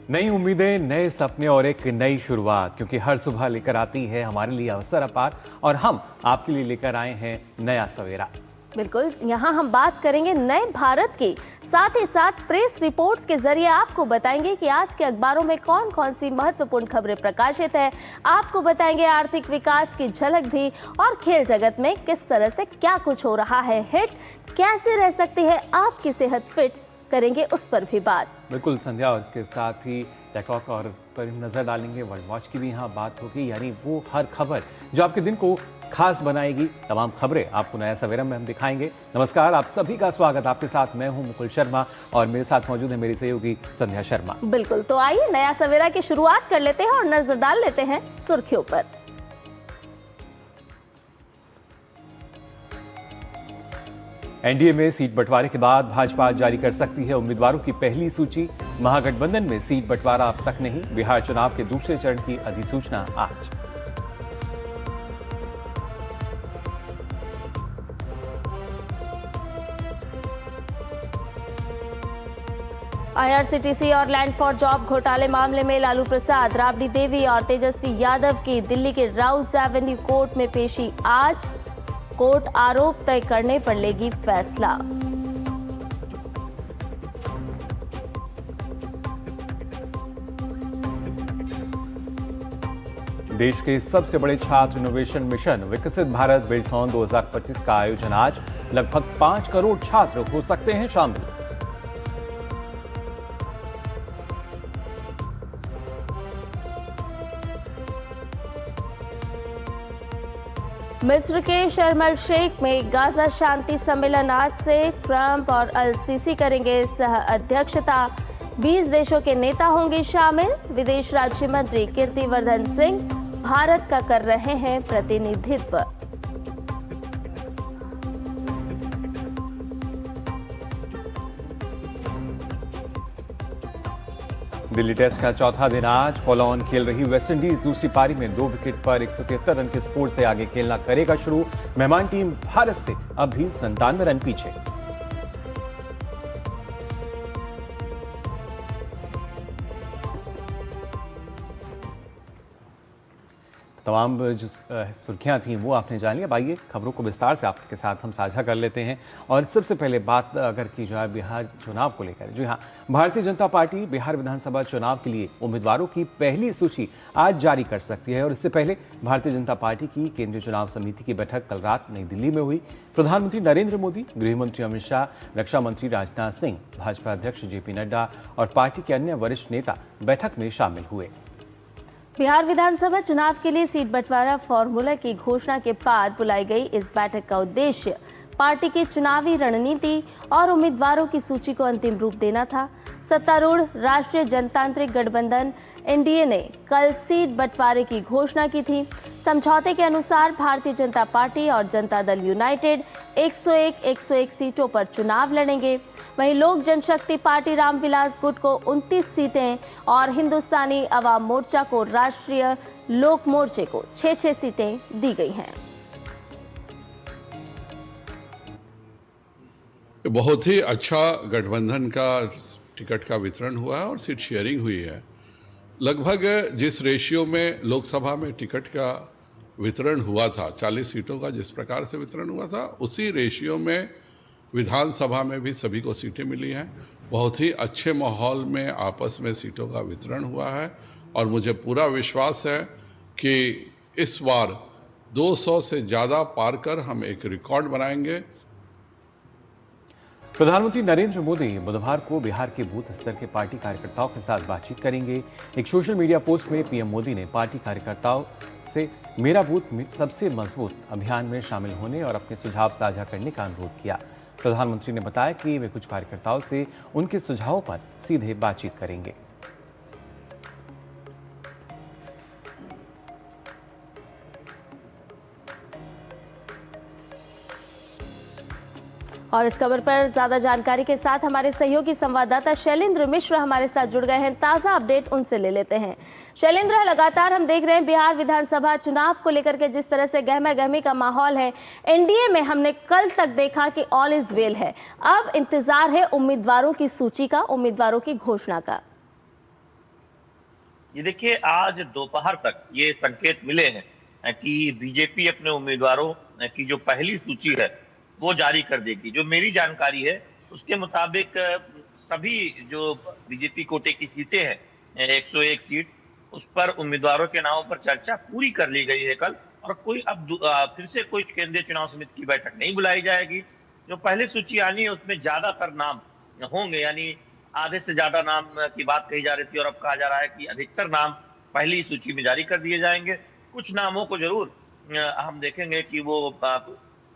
नई उम्मीदें, नए सपने और एक नई शुरुआत, क्योंकि हर सुबह लेकर आती है हमारे लिए अवसर अपार और हम आपके लिए लेकर आए हैं नया सवेरा। बिल्कुल, यहाँ हम बात करेंगे नए भारत की, साथ ही साथ प्रेस रिपोर्ट्स के जरिए आपको बताएंगे कि आज के अखबारों में कौन कौन सी महत्वपूर्ण खबरें प्रकाशित है। आपको बताएंगे आर्थिक विकास की झलक भी और खेल जगत में किस तरह से क्या कुछ हो रहा है हिट, कैसे रह सकती है आपकी सेहत फिट, करेंगे उस पर भी बात। बिल्कुल संध्या, और इसके साथ ही टेकटॉक और पर नजर डालेंगे, वर्ल्ड वॉच की भी यहाँ बात होगी, यानी वो हर खबर जो आपके दिन को खास बनाएगी। तमाम खबरें आपको नया सवेरा में हम दिखाएंगे। नमस्कार, आप सभी का स्वागत। आपके साथ मैं हूं मुकुल शर्मा और मेरे साथ मौजूद है मेरी सहयोगी संध्या शर्मा। बिल्कुल, तो आइए नया सवेरा की शुरुआत कर लेते हैं और नजर डाल लेते हैं सुर्खियों पर। एनडीए में सीट बंटवारे के बाद भाजपा जारी कर सकती है उम्मीदवारों की पहली सूची। महागठबंधन में सीट बंटवारा अब तक नहीं। बिहार चुनाव के दूसरे चरण की अधिसूचना आज। आईआरसीटीसी और लैंड फॉर जॉब घोटाले मामले में लालू प्रसाद, राबड़ी देवी और तेजस्वी यादव की दिल्ली के राउज एवेन्यू कोर्ट में पेशी आज। कोर्ट आरोप तय करने पर लेगी फैसला। देश के सबसे बड़े छात्र इनोवेशन मिशन विकसित भारत बिल्डथॉन 2025 का आयोजन आज। लगभग 5 करोड़ छात्र हो सकते हैं शामिल। मिस्र के शर्म अल शेख में गाजा शांति सम्मेलन आज से। ट्रंप और अल सीसी करेंगे सह अध्यक्षता। 20 देशों के नेता होंगे शामिल। विदेश राज्य मंत्री कीर्तिवर्धन सिंह भारत का कर रहे हैं प्रतिनिधित्व। दिल्ली टेस्ट का चौथा दिन आज। फॉलो ऑन खेल रही वेस्टइंडीज दूसरी पारी में 2 विकेट पर 173 रन के स्कोर से आगे खेलना करेगा शुरू। मेहमान टीम भारत से अब भी 97 रन पीछे। तमाम जो सुर्खियां थी वो आपने जान लिया। आइए खबरों को विस्तार से आपके साथ हम साझा कर लेते हैं। और सबसे पहले बात अगर की जाए बिहार चुनाव को लेकर, जी हाँ, भारतीय जनता पार्टी बिहार विधानसभा चुनाव के लिए उम्मीदवारों की पहली सूची आज जारी कर सकती है। और इससे पहले भारतीय जनता पार्टी की केंद्रीय चुनाव समिति की बैठक कल रात नई दिल्ली में हुई। प्रधानमंत्री नरेंद्र मोदी, गृह मंत्री अमित शाह, रक्षा मंत्री राजनाथ सिंह, भाजपा अध्यक्ष जेपी नड्डा और पार्टी के अन्य वरिष्ठ नेता बैठक में शामिल हुए। बिहार विधानसभा चुनाव के लिए सीट बंटवारा फॉर्मूला की घोषणा के बाद बुलाई गई इस बैठक का उद्देश्य पार्टी की चुनावी रणनीति और उम्मीदवारों की सूची को अंतिम रूप देना था। सत्तारूढ़ राष्ट्रीय जनतांत्रिक गठबंधन एनडीए ने कल सीट बंटवारे की घोषणा की थी। समझौते के अनुसार भारतीय जनता पार्टी और जनता दल यूनाइटेड 101 सीटों पर चुनाव लड़ेंगे। वहीं लोक जनशक्ति पार्टी रामविलास गुट को 29 सीटें और हिंदुस्तानी अवाम मोर्चा को राष्ट्रीय लोक मोर्चे को 6 सीटें दी गई हैं। बहुत ही अच्छा गठबंधन का टिकट का वितरण हुआ है और सीट शेयरिंग हुई है। लगभग जिस रेशियो में लोकसभा में टिकट का वितरण हुआ था, 40 सीटों का जिस प्रकार से वितरण हुआ था, उसी रेशियो में विधानसभा में भी सभी को सीटें मिली हैं। बहुत ही अच्छे माहौल में आपस में सीटों का वितरण हुआ है और मुझे पूरा विश्वास है कि इस बार 200 से ज़्यादा पार कर हम एक रिकॉर्ड बनाएंगे। प्रधानमंत्री नरेंद्र मोदी बुधवार को बिहार के बूथ स्तर के पार्टी कार्यकर्ताओं के साथ बातचीत करेंगे। एक सोशल मीडिया पोस्ट में पीएम मोदी ने पार्टी कार्यकर्ताओं से मेरा बूथ सबसे मजबूत अभियान में शामिल होने और अपने सुझाव साझा करने का अनुरोध किया। प्रधानमंत्री ने बताया कि वे कुछ कार्यकर्ताओं से उनके सुझावों पर सीधे बातचीत करेंगे। और इस खबर पर ज्यादा जानकारी के साथ हमारे सहयोगी संवाददाता शैलेंद्र मिश्र हमारे साथ जुड़ गए हैं। ताजा अपडेट उनसे ले लेते हैं। शैलेंद्र, लगातार हम देख रहे हैं बिहार विधानसभा चुनाव को लेकर के जिस तरह से गहमा गहमी का माहौल है। एनडीए में हमने कल तक देखा कि ऑल इज वेल है, अब इंतजार है उम्मीदवारों की सूची का, उम्मीदवारों की घोषणा का। ये देखिए, आज दोपहर तक ये संकेत मिले हैं कि बीजेपी अपने उम्मीदवारों की जो पहली सूची है वो जारी कर देगी। जो मेरी जानकारी है उसके मुताबिक सभी जो बीजेपी कोटे की सीटें हैं, 101 सीट, उस पर उम्मीदवारों के नामों पर चर्चा पूरी कर ली गई है कल। और कोई अब फिर से कोई केंद्रीय चुनाव समिति की बैठक नहीं बुलाई जाएगी। जो पहली सूची आनी है उसमें ज्यादातर नाम होंगे, यानी आधे से ज्यादा नाम की बात कही जा रही थी और अब कहा जा रहा है कि अधिकतर नाम पहली सूची में जारी कर दिए जाएंगे। कुछ नामों को जरूर हम देखेंगे कि वो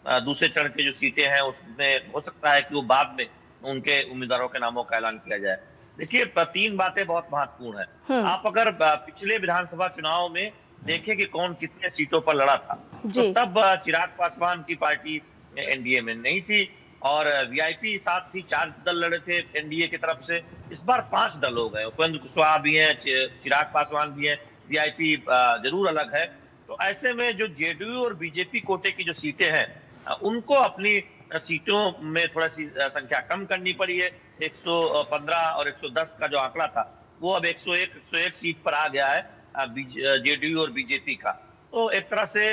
दूसरे चरण के जो सीटें हैं उसमें हो सकता है कि वो बाद में उनके उम्मीदवारों के नामों का ऐलान किया जाए। देखिए, तीन बातें बहुत महत्वपूर्ण है। आप अगर पिछले विधानसभा चुनाव में देखें कि कौन कितने सीटों पर लड़ा था, तो तब चिराग पासवान की पार्टी एनडीए में नहीं थी और वीआईपी साथ थी, 4 दल लड़े थे एनडीए की तरफ से। इस बार 5 दल हो गए, उपेंद्र कुशवाहा भी हैं, चिराग पासवान भी हैं, वीआईपी जरूर अलग है। तो ऐसे में जो जेडीयू और बीजेपी कोटे की जो सीटें हैं, उनको अपनी सीटों में थोड़ा सी संख्या कम करनी पड़ी है। 115 और 110 का जो आंकड़ा था वो अब 101 सीट पर आ गया है जेडीयू और बीजेपी का। तो एक तरह से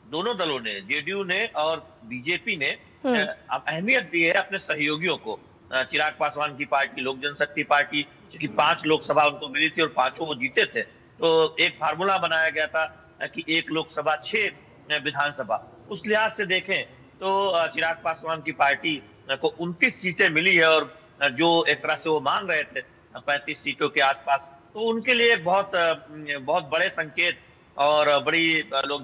दोनों दलों ने, जेडीयू ने और बीजेपी ने, अब अहमियत दी है अपने सहयोगियों को। चिराग पासवान की पार्टी लोक जनशक्ति पार्टी, क्योंकि 5 लोकसभा उनको मिली थी और 5 वो जीते थे, तो एक फार्मूला बनाया गया था कि 1 लोकसभा 6 विधानसभा। उस लिहाज से देखें तो चिराग पासवान की पार्टी को 29 सीटें मिली है और जो एक तरह से वो मांग रहे थे 35 सीटों के आसपास, तो उनके लिए बहुत बड़े संकेत और बड़ी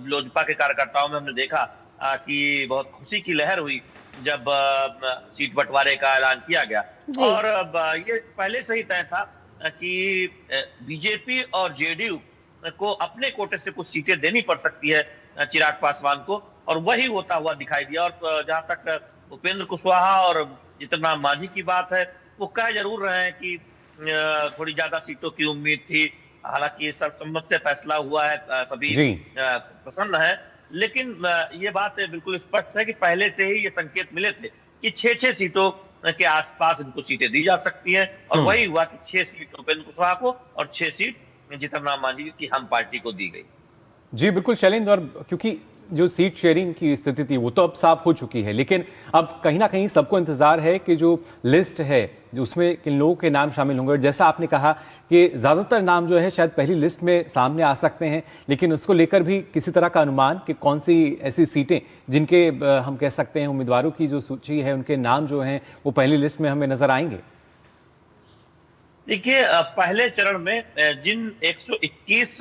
लोजपा के कार्यकर्ताओं में हमने देखा कि बहुत खुशी की लहर हुई जब सीट बंटवारे का ऐलान किया गया। और ये पहले से ही तय था कि बीजेपी और जेडीयू को अपने कोटे से कुछ सीटें देनी पड़ सकती है चिराग पासवान को, और वही होता हुआ दिखाई दिया। और जहां तक उपेंद्र कुशवाहा और जीतन राम मांझी की बात है, वो कह जरूर रहे हैं कि थोड़ी ज्यादा सीटों की उम्मीद थी। हालांकि सर्वसम्मत से फैसला हुआ है, सभी प्रसन्न है, लेकिन ये बात बिल्कुल स्पष्ट है कि पहले से ही ये संकेत मिले थे कि 6-6 सीटों के आसपास इनको सीटें दी जा सकती हैं। और वही हुआ कि 6 सीट उपेंद्र कुशवाहा को और 6 सीट जीतन राम मांझी की हम पार्टी को दी गई। जी बिल्कुल शैलेंद्र, और क्योंकि जो सीट शेयरिंग की स्थिति थी वो तो अब साफ हो चुकी है, लेकिन अब कहीं ना कहीं सबको इंतजार है कि जो लिस्ट है जो उसमें किन लोगों के नाम शामिल होंगे। और जैसा आपने कहा कि ज़्यादातर नाम जो है शायद पहली लिस्ट में सामने आ सकते हैं, लेकिन उसको लेकर भी किसी तरह का अनुमान कि कौन सी ऐसी सीटें जिनके हम कह सकते हैं उम्मीदवारों की जो सूची है उनके नाम जो हैं वो पहली लिस्ट में हमें नजर आएंगे। देखिए, पहले चरण में जिन 121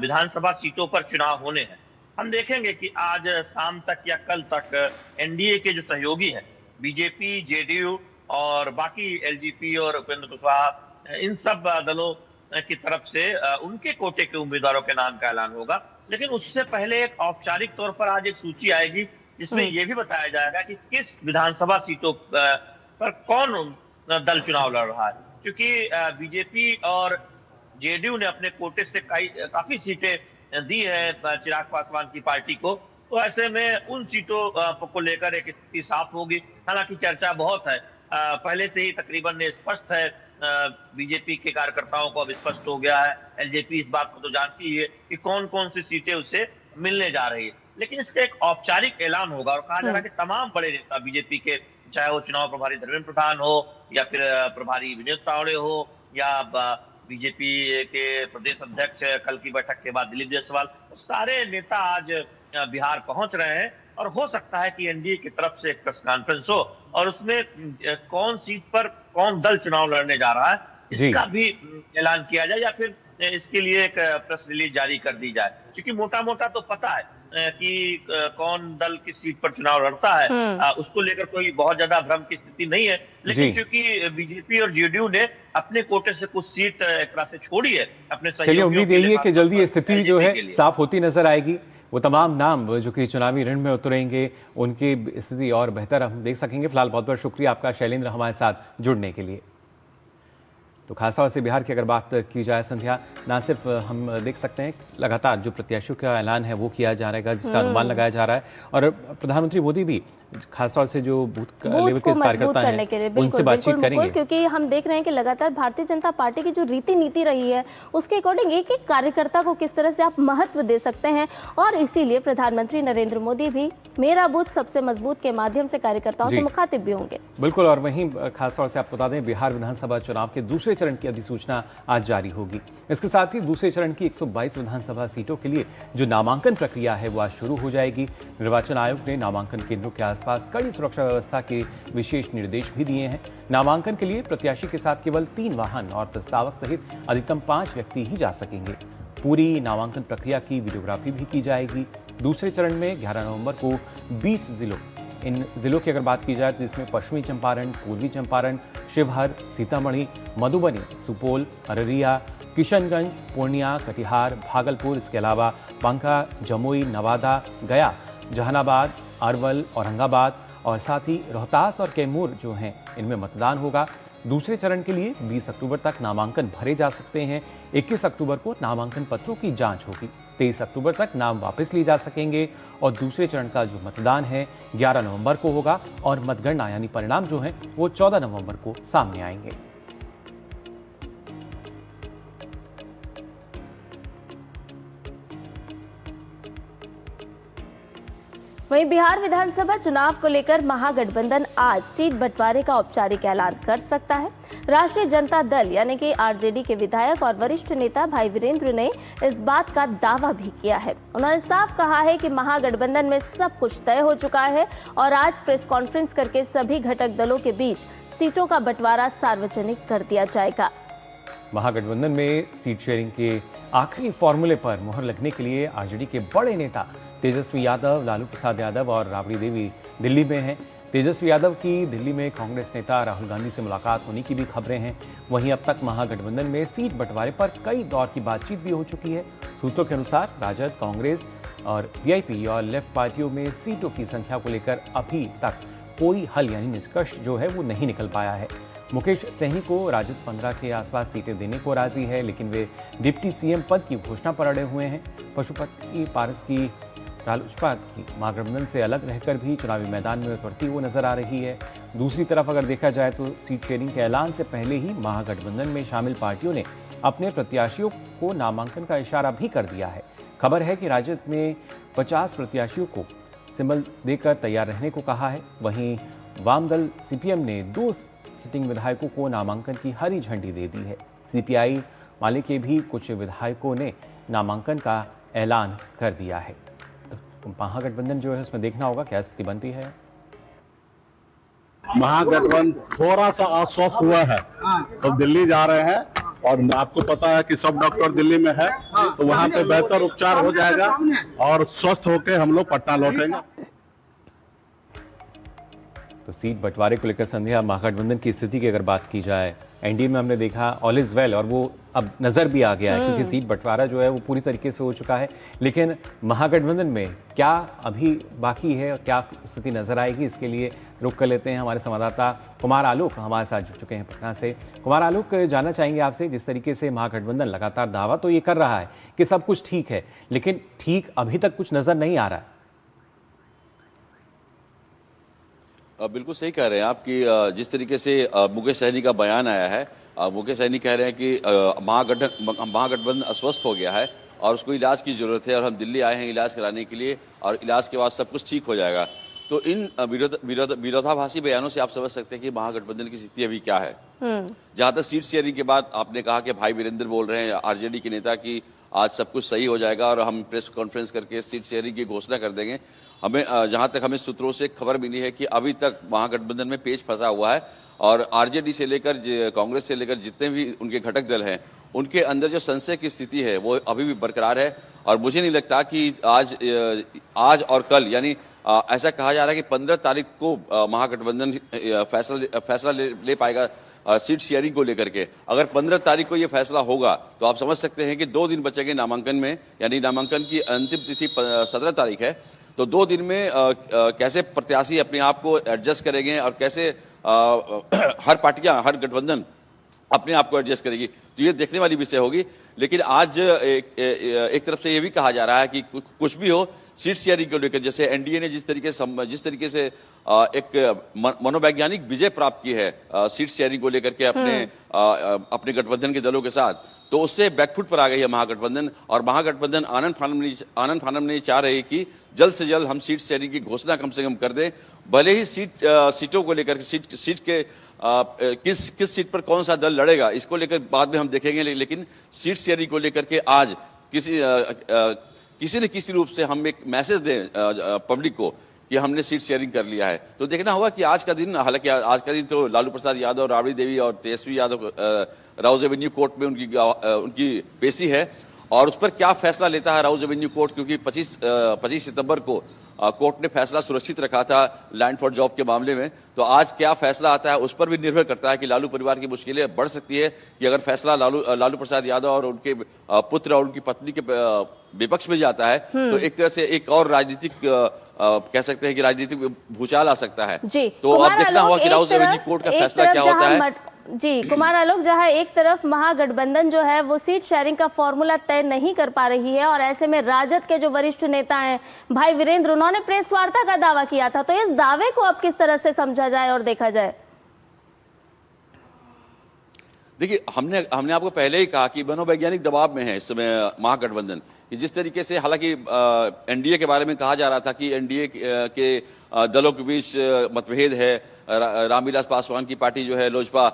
विधानसभा सीटों पर चुनाव होने हैं, हम देखेंगे कि आज शाम तक या कल तक एनडीए के जो सहयोगी हैं, बीजेपी, जेडीयू और बाकी एलजेपी और उपेंद्र कुशवाहा, इन सब दलों की तरफ से उनके कोटे के उम्मीदवारों के नाम का ऐलान होगा। लेकिन उससे पहले एक औपचारिक तौर पर आज एक सूची आएगी जिसमें यह भी बताया जाएगा कि किस विधानसभा सीटों पर कौन दल चुनाव लड़ रहा है। क्योंकि बीजेपी और जेडीयू ने अपने कोटे से काफी सीटें दी है चिराग पासवान की पार्टी को, तो ऐसे में उन सीटों को लेकर एक स्थिति साफ होगी। हालांकि चर्चा बहुत है, पहले से ही तकरीबन स्पष्ट है, बीजेपी के कार्यकर्ताओं को अब स्पष्ट हो गया है। एलजेपी इस बात को तो जानती है कि कौन कौन सी सीटें उसे मिलने जा रही है, लेकिन इसका एक औपचारिक ऐलान होगा। और कहा जा रहा है कि तमाम बड़े नेता बीजेपी के, चाहे वो चुनाव प्रभारी धर्मेंद्र प्रधान हो या फिर प्रभारी विनोद तावड़े हो या बीजेपी के प्रदेश अध्यक्ष कल की बैठक के बाद दिलीप जायसवाल, सारे नेता आज बिहार पहुंच रहे हैं। और हो सकता है कि एनडीए की तरफ से एक प्रेस कॉन्फ्रेंस हो और उसमें कौन सीट पर कौन दल चुनाव लड़ने जा रहा है इसका भी ऐलान किया जाए, या फिर इसके लिए एक प्रेस रिलीज जारी कर दी जाए। क्योंकि मोटा मोटा तो पता है कि कौन दल किस सीट पर चुनाव लड़ता है, उसको लेकर कोई बहुत ज्यादा भ्रम की स्थिति नहीं है। लेकिन क्योंकि बीजेपी और जेडीयू ने अपने कोटे से कुछ सीट एक तरह से छोड़ी है अपने, चलिए उम्मीद यही है कि जल्दी स्थिति जो है साफ होती नजर आएगी। वो तमाम नाम जो कि चुनावी रण में उतरेंगे उनकी स्थिति और बेहतर हम देख सकेंगे। फिलहाल बहुत बहुत शुक्रिया आपका शैलेंद्र, हमारे साथ जुड़ने के लिए। तो खासतौर से बिहार की अगर बात की जाए संध्या, ना सिर्फ हम देख सकते हैं लगातार जो प्रत्याशियों का ऐलान है वो किया जा रहेगा, जिसका अनुमान लगाया जा रहा है, और प्रधानमंत्री मोदी भी खासतौर से जो बूथ लेवल के कार्यकर्ता हैं उनसे बातचीत करेंगे, क्योंकि हम देख रहे हैं कि लगातार भारतीय जनता पार्टी की जो रीति नीति रही है उसके अकॉर्डिंग एक एक कार्यकर्ता को किस तरह से आप महत्व दे सकते हैं, और इसीलिए प्रधानमंत्री नरेंद्र मोदी भी मेरा बूथ सबसे मजबूत के माध्यम से कार्यकर्ताओं से मुखातिब भी होंगे। बिल्कुल। और वहीं खासतौर से आपको बता दें, बिहार विधानसभा चुनाव के दूसरे चरण की अधिसूचना आज जारी होगी। इसके साथ ही दूसरे चरण की 122 विधानसभा सीटों के लिए जो नामांकन प्रक्रिया है वो आज शुरू हो जाएगी। निर्वाचन आयोग ने नामांकन केंद्रों के आसपास कड़ी सुरक्षा व्यवस्था के विशेष निर्देश भी दिए हैं। नामांकन के लिए प्रत्याशी के साथ केवल 3 वाहन और प्रस्तावक सहित अधिकतम 5 व्यक्ति ही जा सकेंगे। पूरी नामांकन प्रक्रिया की वीडियोग्राफी भी की जाएगी। दूसरे चरण में 11 नवंबर को 20 जिलों, इन जिलों की अगर बात की जाए तो इसमें पश्चिमी चंपारण, पूर्वी चंपारण, शिवहर, सीतामढ़ी, मधुबनी, सुपौल, अररिया, किशनगंज, पूर्णिया, कटिहार, भागलपुर, इसके अलावा बांका, जमुई, नवादा, गया, जहानाबाद, अरवल, औरंगाबाद और साथ ही रोहतास और कैमूर जो हैं इनमें मतदान होगा। दूसरे चरण के लिए 20 अक्टूबर तक नामांकन भरे जा सकते हैं। 21 अक्टूबर को नामांकन पत्रों की जांच होगी। 23 अक्टूबर तक नाम वापस लिए जा सकेंगे और दूसरे चरण का जो मतदान है 11 नवंबर को होगा और मतगणना यानी परिणाम जो है वो 14 नवंबर को सामने आएंगे। वहीं बिहार विधानसभा चुनाव को लेकर महागठबंधन आज सीट बंटवारे का औपचारिक ऐलान कर सकता है। राष्ट्रीय जनता दल यानी कि आरजेडी के विधायक और वरिष्ठ नेता भाई वीरेंद्र ने इस बात का दावा भी किया है। उन्होंने साफ कहा है कि महागठबंधन में सब कुछ तय हो चुका है और आज प्रेस कॉन्फ्रेंस करके सभी घटक दलों के बीच सीटों का बंटवारा सार्वजनिक कर दिया जाएगा। महागठबंधन में सीट शेयरिंग के आखिरी फॉर्मूले पर मुहर लगने के लिए आरजेडी के बड़े नेता तेजस्वी यादव, लालू प्रसाद यादव और राबड़ी देवी दिल्ली में हैं। तेजस्वी यादव की दिल्ली में कांग्रेस नेता राहुल गांधी से मुलाकात होने की भी खबरें हैं। वहीं अब तक महागठबंधन में सीट बंटवारे पर कई दौर की बातचीत भी हो चुकी है। सूत्रों के अनुसार राजद, कांग्रेस और वीआईपी और लेफ्ट पार्टियों में सीटों की संख्या को लेकर अभी तक कोई हल यानी निष्कर्ष जो है वो नहीं निकल पाया है। मुकेश सहनी को राजद 15 के आसपास सीटें देने को राजी है, लेकिन वे डिप्टी सीएम पद की घोषणा पर अड़े हुए हैं। पशुपति पारस की रालोसपा की महागठबंधन से अलग रहकर भी चुनावी मैदान में उतरती हुई नजर आ रही है। दूसरी तरफ अगर देखा जाए तो सीट शेयरिंग के ऐलान से पहले ही महागठबंधन में शामिल पार्टियों ने अपने प्रत्याशियों को नामांकन का इशारा भी कर दिया है। खबर है कि राजद ने 50 प्रत्याशियों को सिंबल देकर तैयार रहने को कहा है। वहीं वाम दल सीपीएम ने 2 सिटिंग विधायकों को नामांकन की हरी झंडी दे दी है। सीपीआई माले के भी कुछ विधायकों ने नामांकन का ऐलान कर दिया है। तो महागठबंधन जो है उसमें देखना होगा क्या स्थिति बनती है। महागठबंधन थोड़ा सा अस्वस्थ हुआ है तो दिल्ली जा रहे हैं और आपको पता है कि सब डॉक्टर दिल्ली में है, तो वहाँ पे बेहतर उपचार हो जाएगा और स्वस्थ होकर हम लोग पटना लौटेंगे। तो सीट बंटवारे को लेकर संध्या महागठबंधन की स्थिति की अगर बात की जाए, एनडीए में हमने देखा ऑल इज वेल और वो अब नजर भी आ गया है क्योंकि सीट बंटवारा जो है वो पूरी तरीके से हो चुका है। लेकिन महागठबंधन में क्या अभी बाकी है और क्या स्थिति नजर आएगी, इसके लिए रुक कर लेते हैं। हमारे संवाददाता कुमार आलोक हमारे साथ जुड़ चुके हैं पटना से। कुमार आलोक, जानना चाहेंगे आपसे, जिस तरीके से महागठबंधन लगातार दावा तो ये कर रहा है कि सब कुछ ठीक है, लेकिन ठीक अभी तक कुछ नजर नहीं आ रहा है। बिल्कुल सही कह रहे हैं आप कि जिस तरीके से मुकेश सहनी का बयान आया है, मुकेश सहनी कह रहे हैं कि महागठबंधन अस्वस्थ हो गया है और उसको इलाज की ज़रूरत है और हम दिल्ली आए हैं इलाज कराने के लिए और इलाज के बाद सब कुछ ठीक हो जाएगा। तो इन विरोधाभासी बयानों से आप समझ सकते हैं कि महागठबंधन की स्थिति अभी क्या है। जहाँ तक सीट शेयरिंग के बाद आपने कहा कि भाई वीरेंद्र बोल रहे हैं आरजेडी के नेता की आज सब कुछ सही हो जाएगा और हम प्रेस कॉन्फ्रेंस करके सीट शेयरिंग की घोषणा कर देंगे। हमें जहाँ तक हमें सूत्रों से खबर मिली है कि अभी तक महागठबंधन में पेच फंसा हुआ है और आरजेडी से लेकर कांग्रेस से लेकर जितने भी उनके घटक दल हैं उनके अंदर जो संशय की स्थिति है वो अभी भी बरकरार है। और मुझे नहीं लगता कि आज और कल यानी ऐसा कहा जा रहा है कि 15 तारीख को महागठबंधन फैसला ले पाएगा सीट शेयरिंग को लेकर के। अगर 15 तारीख को ये फैसला होगा तो आप समझ सकते हैं कि 2 दिन बचेंगे नामांकन में, यानी नामांकन की अंतिम तिथि 17 तारीख है। तो 2 दिन में कैसे प्रत्याशी अपने आप को एडजस्ट करेंगे और कैसे हर पार्टियां, हर गठबंधन अपने आप को एडजस्ट करेगी, तो ये देखने वाली विषय होगी। लेकिन आज एक तरफ से ये भी कहा जा रहा है कि कुछ भी हो, सीट शेयरिंग को लेकर जैसे एनडीए ने जिस तरीके से एक मनोवैज्ञानिक विजय प्राप्त की है सीट शेयरिंग को लेकर के अपने गठबंधन के दलों के साथ, तो उससे बैकफुट पर आ गई है महागठबंधन। और महागठबंधन आनंद फानम नहीं चाह रही कि जल्द से जल्द हम सीट शेयरिंग की घोषणा कम से कम कर दें। भले ही सीटों को लेकर सीट के किस सीट पर कौन सा दल लड़ेगा इसको लेकर बाद में हम देखेंगे, लेकिन सीट शेयरिंग को लेकर के आज किसी न किसी रूप से हम एक मैसेज दें पब्लिक को कि हमने सीट शेयरिंग कर लिया है। तो देखना होगा कि आज का दिन, हालांकि आज का दिन तो लालू प्रसाद यादव, राबड़ी देवी और तेजस्वी यादव राउज एवेन्यू कोर्ट में उनकी पेशी है, और उस पर क्या फैसला लेता है राउज एवेन्यू कोर्ट, क्योंकि 25 सितंबर को कोर्ट ने फैसला सुरक्षित रखा था लैंड फॉर जॉब के मामले में। तो आज क्या फैसला आता है उस पर भी निर्भर करता है कि लालू परिवार की मुश्किलें बढ़ सकती है कि अगर फैसला लालू प्रसाद यादव और उनके पुत्र और उनकी पत्नी के विपक्ष में जाता है तो एक तरह से एक और राजनीतिक कह सकते हैं कि राजनीतिक भूचाल आ सकता है। तो अब देखना होगा कि राउज एवेन्यू कोर्ट का फैसला क्या होता है। जी कुमार आलोक, जहां एक तरफ महागठबंधन जो है वो सीट शेयरिंग का फॉर्मूला तय नहीं कर पा रही है, और ऐसे में राजद के जो वरिष्ठ नेता हैं भाई वीरेंद्र, उन्होंने प्रेस वार्ता का दावा किया था, तो इस दावे को अब किस तरह से समझा जाए और देखा जाए? देखिए, हमने आपको पहले ही कहा कि मनोवैज्ञानिक दबाव में है इस समय महागठबंधन, कि जिस तरीके से, हालांकि एनडीए के बारे में कहा जा रहा था कि एनडीए के दलों के बीच मतभेद है, रामविलास पासवान की पार्टी जो है लोजपा,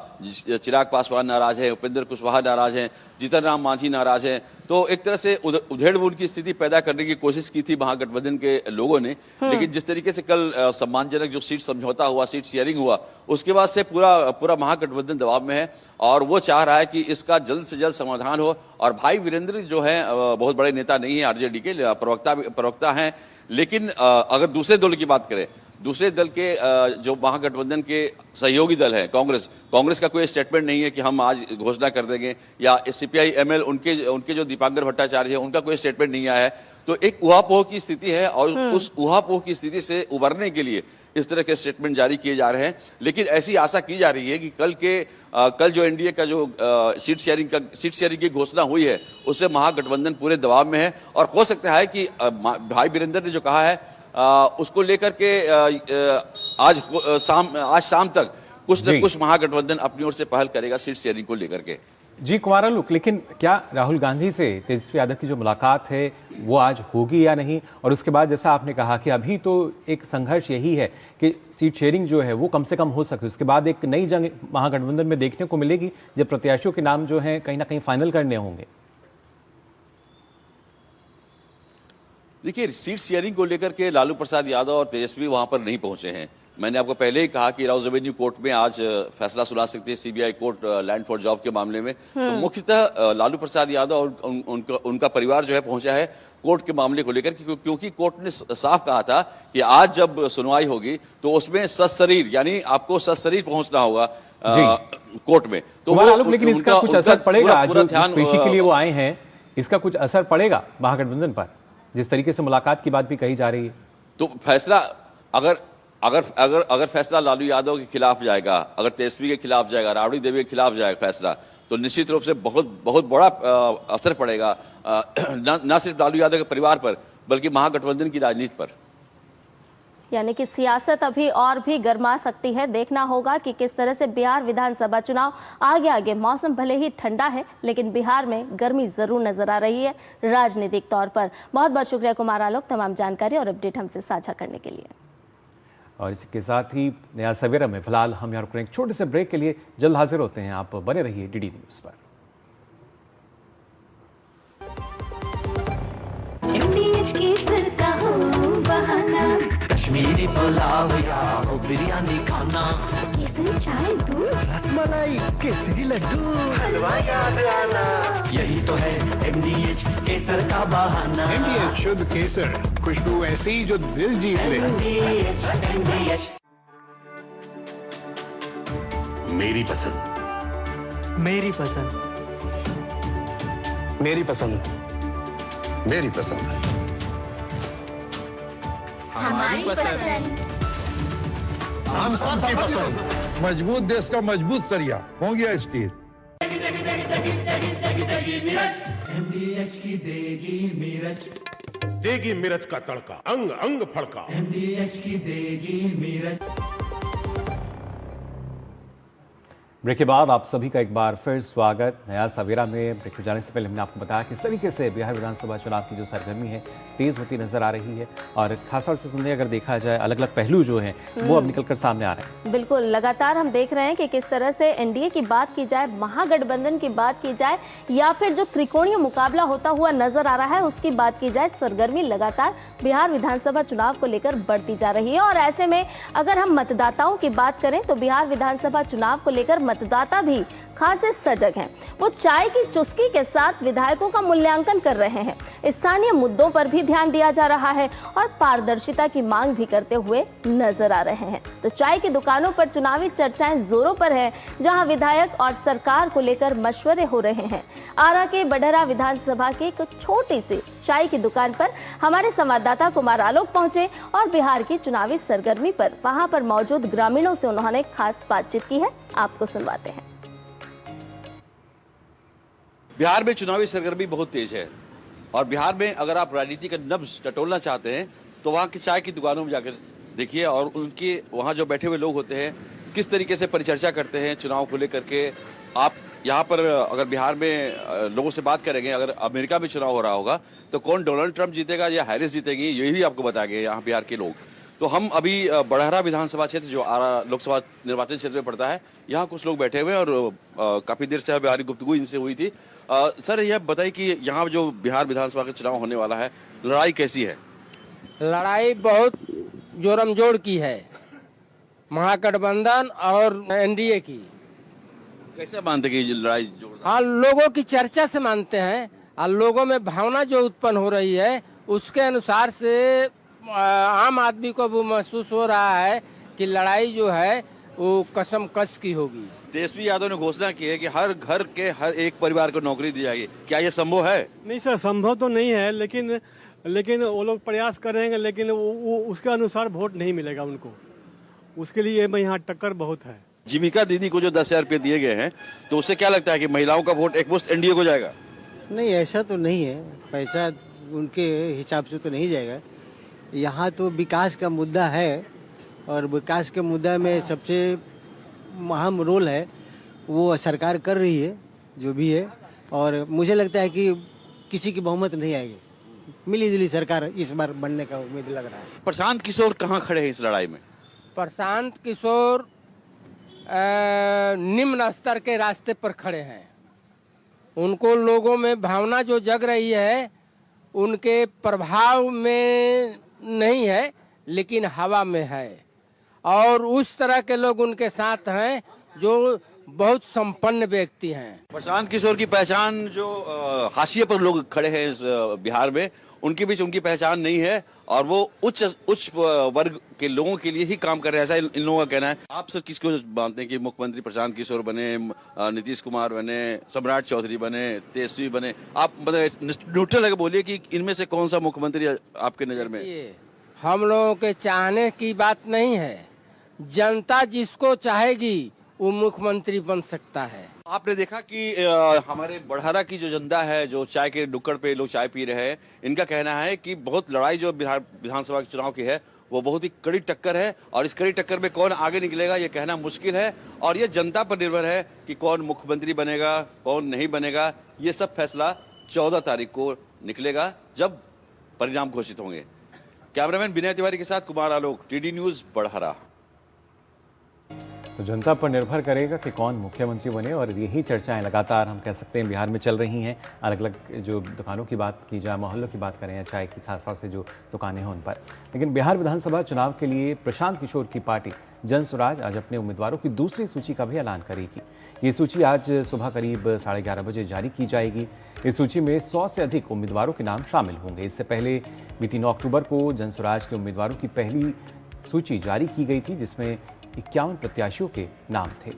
चिराग पासवान नाराज है, उपेंद्र कुशवाहा नाराज हैं, जीतन राम मांझी नाराज हैं, तो एक तरह से उधेड़-बुन की स्थिति पैदा करने की कोशिश की थी महागठबंधन के लोगों ने। लेकिन जिस तरीके से कल सम्मानजनक जो सीट समझौता हुआ, सीट शेयरिंग हुआ, उसके बाद से पूरा महागठबंधन दबाव में है और वो चाह रहा है कि इसका जल्द से जल्द समाधान हो। और भाई वीरेंद्र जो है बहुत बड़े नेता नहीं है, आरजेडी के प्रवक्ता हैं, लेकिन अगर दूसरे दल की बात करें, दूसरे दल के जो महागठबंधन के सहयोगी दल है कांग्रेस का कोई स्टेटमेंट नहीं है कि हम आज घोषणा कर देंगे, या सीपीआई एमएल उनके जो दीपांकर भट्टाचार्य है उनका कोई स्टेटमेंट नहीं आया है। तो एक ऊहापोह की स्थिति है और उस ऊहापोह की स्थिति से उबरने के लिए इस तरह के स्टेटमेंट जारी किए जा रहे हैं। लेकिन ऐसी आशा की जा रही है कि कल जो एनडीए का जो सीट शेयरिंग की घोषणा हुई है उससे महागठबंधन पूरे दबाव में है, और हो सकता है कि भाई वीरेंद्र ने जो कहा है उसको लेकर के आज शाम तक कुछ न कुछ महागठबंधन अपनी ओर से पहल करेगा सीट शेयरिंग को लेकर के। जी कुमार आलोक, लेकिन क्या राहुल गांधी से तेजस्वी यादव की जो मुलाकात है वो आज होगी या नहीं? और उसके बाद जैसा आपने कहा कि अभी तो एक संघर्ष यही है कि सीट शेयरिंग जो है वो कम से कम हो सके, उसके बाद एक नई जंग महागठबंधन में देखने को मिलेगी जब प्रत्याशियों के नाम जो है कहीं ना कहीं फाइनल करने होंगे। देखिए, सीट शेयरिंग को लेकर के लालू प्रसाद यादव और तेजस्वी वहां पर नहीं पहुंचे हैं। मैंने आपको पहले ही कहा कि राउज एवेन्यू कोर्ट में आज फैसला सुना सकती है CBI court land for job के मामले में। तो मुख्यतः लालू प्रसाद यादव और उनका परिवार जो है पहुंचा है कोर्ट के मामले को लेकर, क्योंकि कोर्ट ने साफ कहा था कि आज जब सुनवाई होगी तो उसमें सशरीर, यानी आपको सशरीर पहुंचना होगा कोर्ट में। तो वो लेकिन इसका कुछ असर पड़ेगा? जो पेशी के लिए वो आए हैं, इसका कुछ असर पड़ेगा महागठबंधन पर, जिस तरीके से मुलाकात की बात भी कही जा रही है? तो फैसला अगर फैसला लालू यादव के खिलाफ जाएगा, अगर तेजस्वी के खिलाफ जाएगा, राबड़ी देवी के खिलाफ जाएगा फैसला, तो निश्चित रूप से बहुत बड़ा असर पड़ेगा न सिर्फ लालू यादव के परिवार पर बल्कि महागठबंधन की राजनीति पर। यानी कि सियासत अभी और भी गर्मा सकती है। देखना होगा कि किस तरह से बिहार विधानसभा चुनाव आगे मौसम भले ही ठंडा है लेकिन बिहार में गर्मी जरूर नजर आ रही है राजनीतिक तौर पर। बहुत बहुत शुक्रिया कुमार आलोक तमाम जानकारी और अपडेट हमसे साझा करने के लिए। और इसी के साथ ही नया सवेरा में फिलहाल हम यहाँ रुक रहे हैं एक छोटे से ब्रेक के लिए। जल्द हाजिर होते हैं, आप बने रहिए डीडी न्यूज पर। कश्मीरी पुलाव या हो बिरयानी खाना, केसरी चाय दूध, रसमलाई, केसरी लड्डू, हलवा याद आना, यही तो है MDH केसर का बहाना। MDH शुद्ध केसर, खुशबू ऐसी जो दिल जीत ले। MDH मेरी पसंद, मेरी पसंद, मेरी पसंद, मेरी पसंद, हमारी पसंद, हम सबकी पसंद। मजबूत देश का मजबूत सरिया हो गया स्टील। MDH की देगी मिर्च, देगी मिर्च का तड़का, अंग अंग फड़का। MDH की देगी मिर्च। ब्रेक के बाद आप सभी का एक बार फिर स्वागत। नया सवेरा में ब्रेक में जाने से पहले हमने आपको बताया किस तरीके से बिहार विधानसभा चुनाव की जो सरगर्मी है तेज होती नजर आ रही है और खासतौर से संदेह अगर देखा जाए अलग अलग पहलू जो हैं वो अब निकलकर सामने आ रहे हैं। बिल्कुल, लगातार हम देख रहे हैं कि किस तरह से एनडीए की बात की जाए, महागठबंधन की बात की जाए या फिर जो त्रिकोणीय मुकाबला होता हुआ नजर आ रहा है उसकी बात की जाए, सरगर्मी लगातार बिहार विधानसभा चुनाव को लेकर बढ़ती जा रही है। और ऐसे में अगर हम मतदाताओं की बात करें तो बिहार विधानसभा चुनाव को लेकर मतदाता भी खासे सजग हैं। वो चाय की चुस्की के साथ विधायकों का मूल्यांकन कर रहे हैं, स्थानीय मुद्दों पर भी ध्यान दिया जा रहा है और पारदर्शिता की मांग भी करते हुए नजर आ रहे हैं। तो चाय की दुकानों पर चुनावी चर्चाएं जोरों पर है, जहां विधायक और सरकार को लेकर मशवरे हो रहे हैं। आरा के बडहरा विधानसभा की एक छोटी सी चाय की दुकान पर हमारे संवाददाता कुमार आलोक पहुंचे और बिहार की चुनावी सरगर्मी पर वहां पर मौजूद ग्रामीणों से उन्होंने खास बातचीत की है। आपको सुनवाते हैं। बिहार में चुनावी सरगर्मी बहुत तेज है और बिहार में अगर आप राजनीति का नब्ज टटोलना चाहते हैं तो वहाँ की चाय की दुकानों में जाकर देखिए और उनके वहाँ जो बैठे हुए लोग होते हैं किस तरीके से परिचर्चा करते हैं चुनाव को लेकर के। आप यहाँ पर अगर बिहार में लोगों से बात करेंगे, अगर अमेरिका में चुनाव हो रहा होगा तो कौन डोनाल्ड ट्रंप जीतेगा या हैरिस जीतेगी, ये भी आपको बताएंगे यहाँ बिहार के लोग। तो हम अभी बडहरा विधानसभा क्षेत्र जो आरा लोकसभा निर्वाचन क्षेत्र में पड़ता है, यहाँ कुछ लोग बैठे हुए हैं और काफ़ी देर से हमारी गुफ्तगू इनसे हुई थी। सर यह बताइए कि यहाँ जो बिहार विधानसभा का चुनाव होने वाला है, लड़ाई कैसी है? लड़ाई बहुत जोरम जोड़ की है, महागठबंधन और एनडीए की। कैसे मानते कि ये लड़ाई जोरदार? हाँ, लोगों की चर्चा से मानते हैं और लोगों में भावना जो उत्पन्न हो रही है उसके अनुसार से आम आदमी को भी महसूस हो रहा है कि लड़ाई जो है वो कसम कस की होगी। तेजस्वी यादव ने घोषणा की है कि हर घर के हर एक परिवार को नौकरी दी जाएगी, क्या ये संभव है? नहीं सर, संभव तो नहीं है, लेकिन वो लोग प्रयास करेंगे, लेकिन वो उसके अनुसार वोट नहीं मिलेगा उनको। उसके लिए यहाँ टक्कर बहुत है। जीविका दीदी को जो 10,000 रुपये दिए गए हैं तो उससे क्या लगता है कि महिलाओं का वोट एकमुश्त एनडीए को जाएगा? नहीं, ऐसा तो नहीं है, पैसा उनके हिसाब से तो नहीं जाएगा। यहाँ तो विकास का मुद्दा है और विकास के मुद्दा में सबसे अहम रोल है वो सरकार कर रही है जो भी है, और मुझे लगता है कि किसी की बहुमत नहीं आएगी, मिलीजुली सरकार इस बार बनने का उम्मीद लग रहा है। प्रशांत किशोर कहाँ खड़े हैं इस लड़ाई में? प्रशांत किशोर निम्न स्तर के रास्ते पर खड़े हैं। उनको लोगों में भावना जो जग रही है उनके प्रभाव में नहीं है, लेकिन हवा में है, और उस तरह के लोग उनके साथ हैं जो बहुत संपन्न व्यक्ति हैं। प्रशांत किशोर की पहचान जो हाशिए पर लोग खड़े हैं इस बिहार में, उनके बीच उनकी पहचान नहीं है और वो उच्च वर्ग के लोगों के लिए ही काम कर रहे हैं, ऐसा इन लोगों का कहना है। आप सर किसको मानते हैं कि मुख्यमंत्री प्रशांत किशोर बने, नीतीश कुमार बने, सम्राट चौधरी बने, तेजस्वी बने? आप मतलब न्यूट्रल है, बोलिए कि इनमें से कौन सा मुख्यमंत्री आपके नजर में? हम लोगों के चाहने की बात नहीं है, जनता जिसको चाहेगी वो मुख्यमंत्री बन सकता है। आपने देखा कि हमारे बडहरा की जो जनता है, जो चाय के नुक्कड़ पे लोग चाय पी रहे हैं, इनका कहना है कि बहुत लड़ाई जो बिहार विधानसभा के चुनाव की है वो बहुत ही कड़ी टक्कर है और इस कड़ी टक्कर में कौन आगे निकलेगा ये कहना मुश्किल है और ये जनता पर निर्भर है कि कौन मुख्यमंत्री बनेगा, कौन नहीं बनेगा। ये सब फैसला 14 तारीख को निकलेगा जब परिणाम घोषित होंगे। कैमरामैन विनय तिवारी के साथ कुमार आलोक, टीडी न्यूज, बडहरा। तो जनता पर निर्भर करेगा कि कौन मुख्यमंत्री बने और यही चर्चाएं लगातार हम कह सकते हैं बिहार में चल रही हैं। अलग अलग जो दुकानों की बात की जाए, मोहल्लों की बात करें या चाय की खासतौर से जो दुकानें हैं उन पर। लेकिन बिहार विधानसभा चुनाव के लिए प्रशांत किशोर की पार्टी जन स्वराज आज अपने उम्मीदवारों की दूसरी सूची का भी ऐलान करेगी। ये सूची आज सुबह करीब 11:30 बजे जारी की जाएगी। इस सूची में 100 से अधिक उम्मीदवारों के नाम शामिल होंगे। इससे पहले बीती 9 अक्टूबर को जन स्वराज के उम्मीदवारों की पहली सूची जारी की गई थी जिसमें 51 प्रत्याशियों के नाम थे।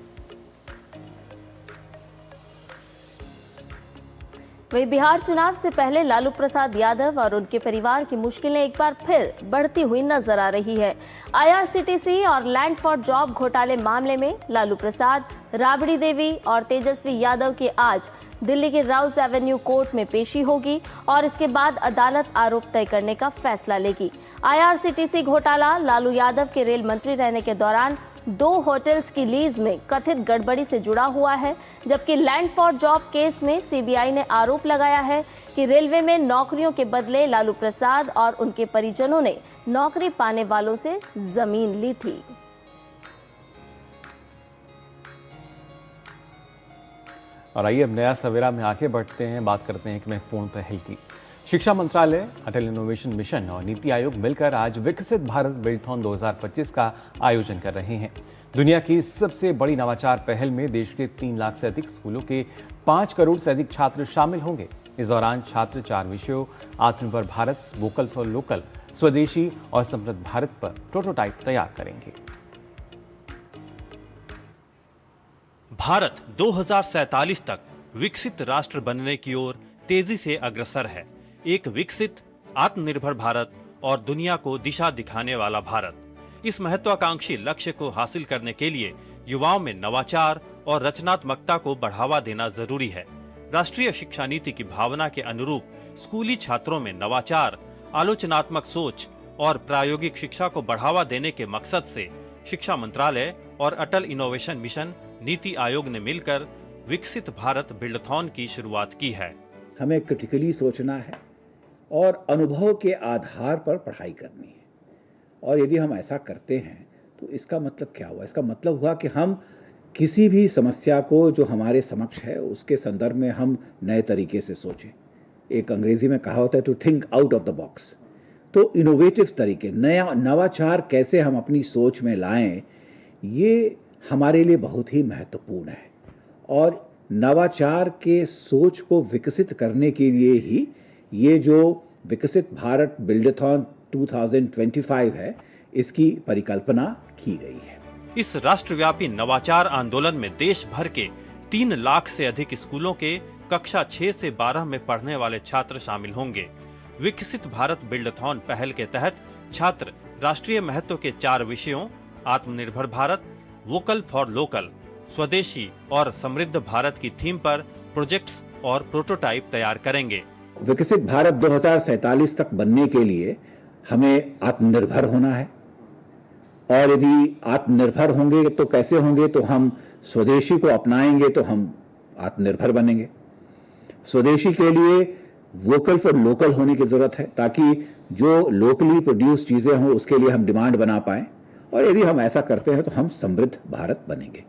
वहीं बिहार चुनाव से पहले लालू प्रसाद यादव और उनके परिवार की मुश्किलें एक बार फिर बढ़ती हुई नजर आ रही है। IRCTC और लैंड फॉर जॉब घोटाले मामले में लालू प्रसाद, राबड़ी देवी और तेजस्वी यादव के आज दिल्ली के राउज एवेन्यू कोर्ट में पेशी होगी और इसके बाद अदालत आरोप तय करने का फैसला लेगी। IRCTC घोटाला, लालू यादव के रेल मंत्री रहने के दौरान 2 होटल्स की लीज में कथित गड़बड़ी से जुड़ा हुआ है, जबकि लैंड फॉर जॉब केस में CBI ने आरोप लगाया है कि रेलवे में नौकरियों के बदले लालू प्रसाद और उनके परिजनों ने नौकरी पाने वालों से जमीन ली थी। और आइए अब नया सवेरा में आगे बढ़ते हैं, बात करते हैं एक महत्वपूर्ण पहल की। शिक्षा मंत्रालय, अटल इनोवेशन मिशन और नीति आयोग मिलकर आज विकसित भारत बिल्डथॉन 2025 का आयोजन कर रहे हैं। दुनिया की सबसे बड़ी नवाचार पहल में देश के 3 लाख से अधिक स्कूलों के 5 करोड़ से अधिक छात्र शामिल होंगे। इस दौरान छात्र 4 विषयों आत्मनिर्भर भारत, वोकल फॉर लोकल, स्वदेशी और समृद्ध भारत पर प्रोटोटाइप तैयार करेंगे। भारत 2047 तक विकसित राष्ट्र बनने की ओर तेजी से अग्रसर है। एक विकसित, आत्मनिर्भर भारत और दुनिया को दिशा दिखाने वाला भारत। इस महत्वाकांक्षी लक्ष्य को हासिल करने के लिए युवाओं में नवाचार और रचनात्मकता को बढ़ावा देना जरूरी है। राष्ट्रीय शिक्षा नीति की भावना के अनुरूप स्कूली छात्रों में नवाचार, आलोचनात्मक सोच और प्रायोगिक शिक्षा को बढ़ावा देने के मकसद से शिक्षा मंत्रालय और अटल इनोवेशन मिशन, नीति आयोग ने मिलकर विकसित भारत बिल्डथॉन की शुरुआत की है। हमें क्रिटिकली सोचना है और अनुभव के आधार पर पढ़ाई करनी है। और यदि हम ऐसा करते हैं तो इसका मतलब क्या हुआ? इसका मतलब हुआ कि हम किसी भी समस्या को जो हमारे समक्ष है उसके संदर्भ में हम नए तरीके से सोचें। एक अंग्रेजी में कहा होता है to think out of the box. तो इनोवेटिव तरीके, नवाचार कैसे हम अपनी सोच में लाएं, ये हमारे लिए बहुत ही महत्वपूर्ण है। और नवाचार के सोच को विकसित करने के लिए ही ये जो विकसित भारत बिल्डथॉन 2025 है, इसकी परिकल्पना की गई है। इस राष्ट्रव्यापी नवाचार आंदोलन में देश भर के 3 लाख से अधिक स्कूलों के कक्षा 6 से 12 में पढ़ने वाले छात्र शामिल होंगे। विकसित भारत बिल्डथॉन पहल के तहत छात्र राष्ट्रीय महत्व के 4 विषयों आत्मनिर्भर भारत, वोकल फॉर लोकल, स्वदेशी और समृद्ध भारत की थीम पर प्रोजेक्ट्स और प्रोटोटाइप तैयार करेंगे। विकसित भारत 2047 तक बनने के लिए हमें आत्मनिर्भर होना है। और यदि आत्मनिर्भर होंगे तो कैसे होंगे? तो हम स्वदेशी को अपनाएंगे तो हम आत्मनिर्भर बनेंगे। स्वदेशी के लिए वोकल फॉर लोकल होने की जरूरत है, ताकि जो लोकली प्रोड्यूस चीजें हों उसके लिए हम डिमांड बना पाएं। और यदि हम ऐसा करते हैं तो हम समृद्ध भारत बनेंगे।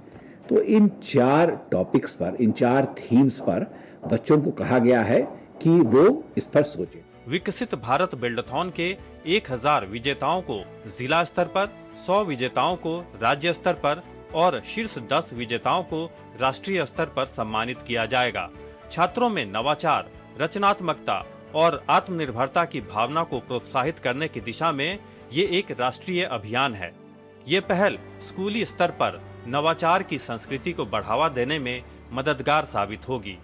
तो इन 4 टॉपिक्स पर, इन 4 थीम्स पर बच्चों को कहा गया है कि वो इस पर सोचें। विकसित भारत बिल्डथॉन के 1000 विजेताओं को जिला स्तर पर, 100 विजेताओं को राज्य स्तर पर और शीर्ष 10 विजेताओं को राष्ट्रीय स्तर पर सम्मानित किया जाएगा। छात्रों में नवाचार, रचनात्मकता और आत्मनिर्भरता की भावना को प्रोत्साहित करने की दिशा में ये एक राष्ट्रीय अभियान है। ये पहल स्कूली स्तर पर नवाचार की संस्कृति को बढ़ावा देने में मददगार साबित होगी।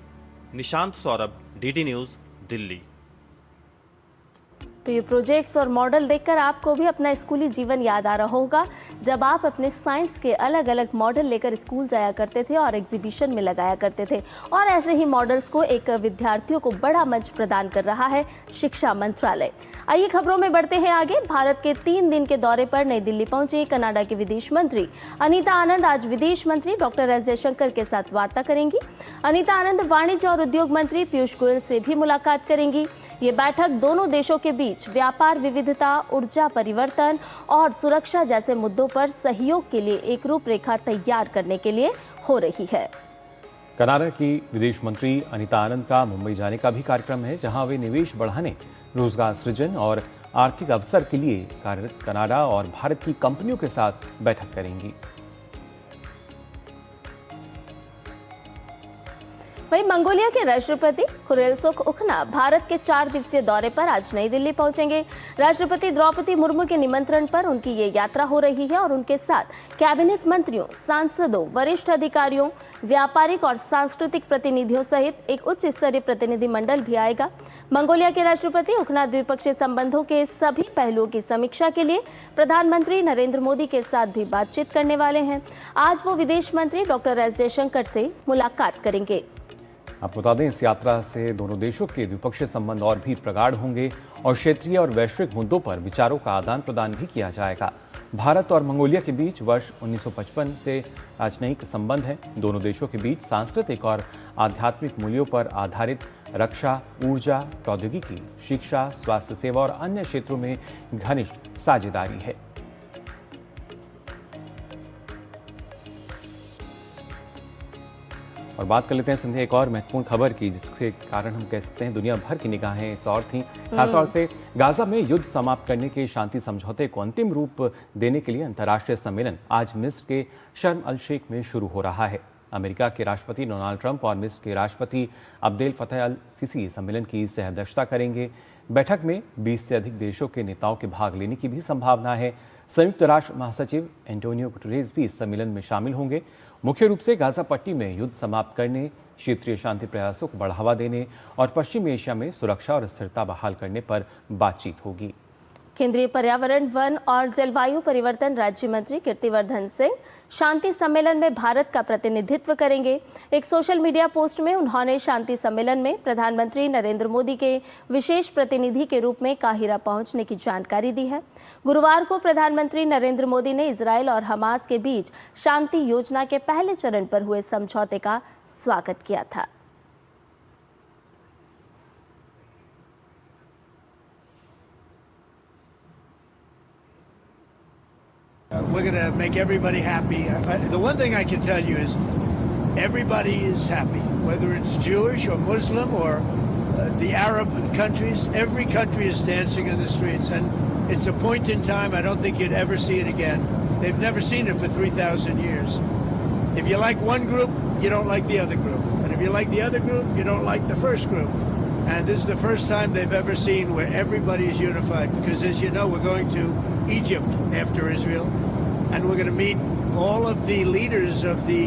Nishant Saurabh, DD news, Delhi. तो ये प्रोजेक्ट्स और मॉडल देखकर आपको भी अपना स्कूली जीवन याद आ रहा होगा, जब आप अपने साइंस के अलग अलग मॉडल लेकर स्कूल जाया करते थे और एग्जीबिशन में लगाया करते थे। और ऐसे ही मॉडल्स को एक विद्यार्थियों को बड़ा मंच प्रदान कर रहा है शिक्षा मंत्रालय। आइए खबरों में बढ़ते हैं आगे। भारत के 3 दिन के दौरे पर नई दिल्ली पहुंची कनाडा की विदेश मंत्री अनीता आनंद आज विदेश मंत्री डॉक्टर एस जयशंकर के साथ वार्ता करेंगी। अनीता आनंद वाणिज्य और उद्योग मंत्री पीयूष गोयल से भी मुलाकात करेंगी। ये बैठक दोनों देशों के बीच व्यापार, विविधता, ऊर्जा परिवर्तन और सुरक्षा जैसे मुद्दों पर सहयोग के लिए एक रूपरेखा तैयार करने के लिए हो रही है। कनाडा की विदेश मंत्री अनीता आनंद का मुंबई जाने का भी कार्यक्रम है, जहां वे निवेश बढ़ाने, रोजगार सृजन और आर्थिक अवसर के लिए कार्यरत कनाडा और भारत की कंपनियों के साथ बैठक करेंगी। वहीं मंगोलिया के राष्ट्रपति खुरेलसुख-उखना भारत के 4 दिवसीय दौरे पर आज नई दिल्ली पहुंचेंगे। राष्ट्रपति द्रौपदी मुर्मू की निमंत्रण पर उनकी ये यात्रा हो रही है और उनके साथ कैबिनेट मंत्रियों, सांसदों, वरिष्ठ अधिकारियों, व्यापारिक और सांस्कृतिक प्रतिनिधियों सहित एक उच्च स्तरीय प्रतिनिधिमंडल भी आएगा। मंगोलिया के राष्ट्रपति उखना द्विपक्षीय संबंधों के सभी पहलुओं की समीक्षा के लिए प्रधानमंत्री नरेंद्र मोदी के साथ भी बातचीत करने वाले हैं। आज वो विदेश मंत्री डॉक्टर एस जयशंकर से मुलाकात करेंगे। आपको बता दें, इस यात्रा से दोनों देशों के द्विपक्षीय संबंध और भी प्रगाढ़ होंगे और क्षेत्रीय और वैश्विक मुद्दों पर विचारों का आदान प्रदान भी किया जाएगा। भारत और मंगोलिया के बीच वर्ष 1955 से राजनयिक संबंध है। दोनों देशों के बीच सांस्कृतिक और आध्यात्मिक मूल्यों पर आधारित रक्षा, ऊर्जा, प्रौद्योगिकी, शिक्षा, स्वास्थ्य सेवा और अन्य क्षेत्रों में घनिष्ठ साझेदारी है। और बात कर लेते हैं संध्या एक और महत्वपूर्ण खबर की, जिसके कारण हम कह सकते हैं दुनिया भर की निगाहें इस ओर थीं। खासतौर से गाजा में युद्ध समाप्त करने के शांति समझौते को अंतिम रूप देने के लिए अंतर्राष्ट्रीय सम्मेलन आज मिस्र के शर्म अल शेख में शुरू हो रहा है। अमेरिका के राष्ट्रपति डोनाल्ड ट्रंप और मिस्र के राष्ट्रपति अब्देल फतह अल सीसी सम्मेलन की सह अध्यक्षता करेंगे। बैठक में 20 से अधिक देशों के नेताओं के भाग लेने की भी संभावना है। संयुक्त राष्ट्र महासचिव एंटोनियो गुटेरेस भी इस सम्मेलन में शामिल होंगे। मुख्य रूप से गाजा पट्टी में युद्ध समाप्त करने, क्षेत्रीय शांति प्रयासों को बढ़ावा देने और पश्चिमी एशिया में सुरक्षा और स्थिरता बहाल करने पर बातचीत होगी। केंद्रीय पर्यावरण, वन और जलवायु परिवर्तन राज्य मंत्री कीर्तिवर्धन सिंह शांति सम्मेलन में भारत का प्रतिनिधित्व करेंगे। एक सोशल मीडिया पोस्ट में उन्होंने शांति सम्मेलन में प्रधानमंत्री नरेंद्र मोदी के विशेष प्रतिनिधि के रूप में काहिरा पहुंचने की जानकारी दी है। गुरुवार को प्रधानमंत्री नरेंद्र मोदी ने इजरायल और हमास के बीच शांति योजना के पहले चरण पर हुए समझौते का स्वागत किया था। We're going to make everybody happy. The one thing I can tell you is everybody is happy, whether it's Jewish or Muslim or the Arab countries. Every country is dancing in the streets, and it's a point in time I don't think you'd ever see it again. They've never seen it for 3,000 years. If you like one group, you don't like the other group. And if you like the other group, you don't like the first group. And this is the first time they've ever seen where everybody is unified. Because as you know, we're going to Egypt after Israel. And we're going to meet all of the leaders of the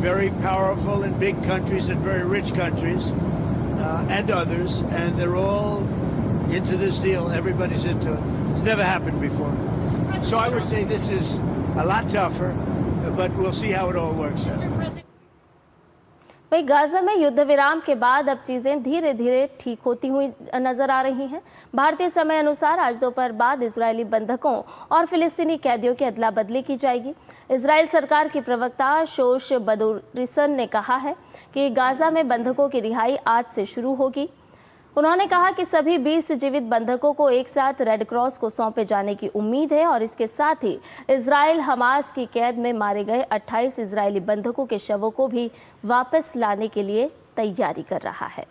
very powerful and big countries and very rich countries and others. And they're all into this deal. Everybody's into it. It's never happened before. So I would say this is a lot tougher, but we'll see how it all works out. वही Gaza में युद्ध विराम के बाद अब चीजें धीरे धीरे ठीक होती हुई नजर आ रही हैं। भारतीय समय अनुसार आज दोपहर बाद इजरायली बंधकों और फिलिस्तीनी कैदियों की अदला बदली की जाएगी। इजरायल सरकार की प्रवक्ता शोश बदूरिसन ने कहा है कि गाजा में बंधकों की रिहाई आज से शुरू होगी। उन्होंने कहा कि सभी 20 जीवित बंधकों को एक साथ रेड क्रॉस को सौंपे जाने की उम्मीद है और इसके साथ ही इजरायल हमास की कैद में मारे गए 28 इजरायली बंधकों के शवों को भी वापस लाने के लिए तैयारी कर रहा है।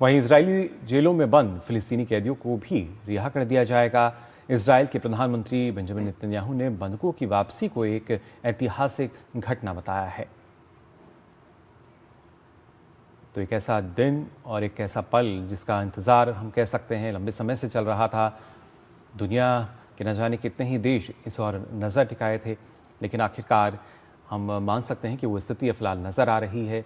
वहीं इजरायली जेलों में बंद फिलिस्तीनी कैदियों को भी रिहा कर दिया जाएगा। इजरायल के प्रधानमंत्री बेंजामिन नेतन्याहू ने बंधकों की वापसी को एक ऐतिहासिक घटना बताया है। तो एक ऐसा दिन और एक ऐसा पल जिसका इंतज़ार हम कह सकते हैं लंबे समय से चल रहा था। दुनिया के न जाने कितने ही देश इस ओर नज़र टिकाए थे, लेकिन आखिरकार हम मान सकते हैं कि वो स्थिति अब फिलहाल नज़र आ रही है।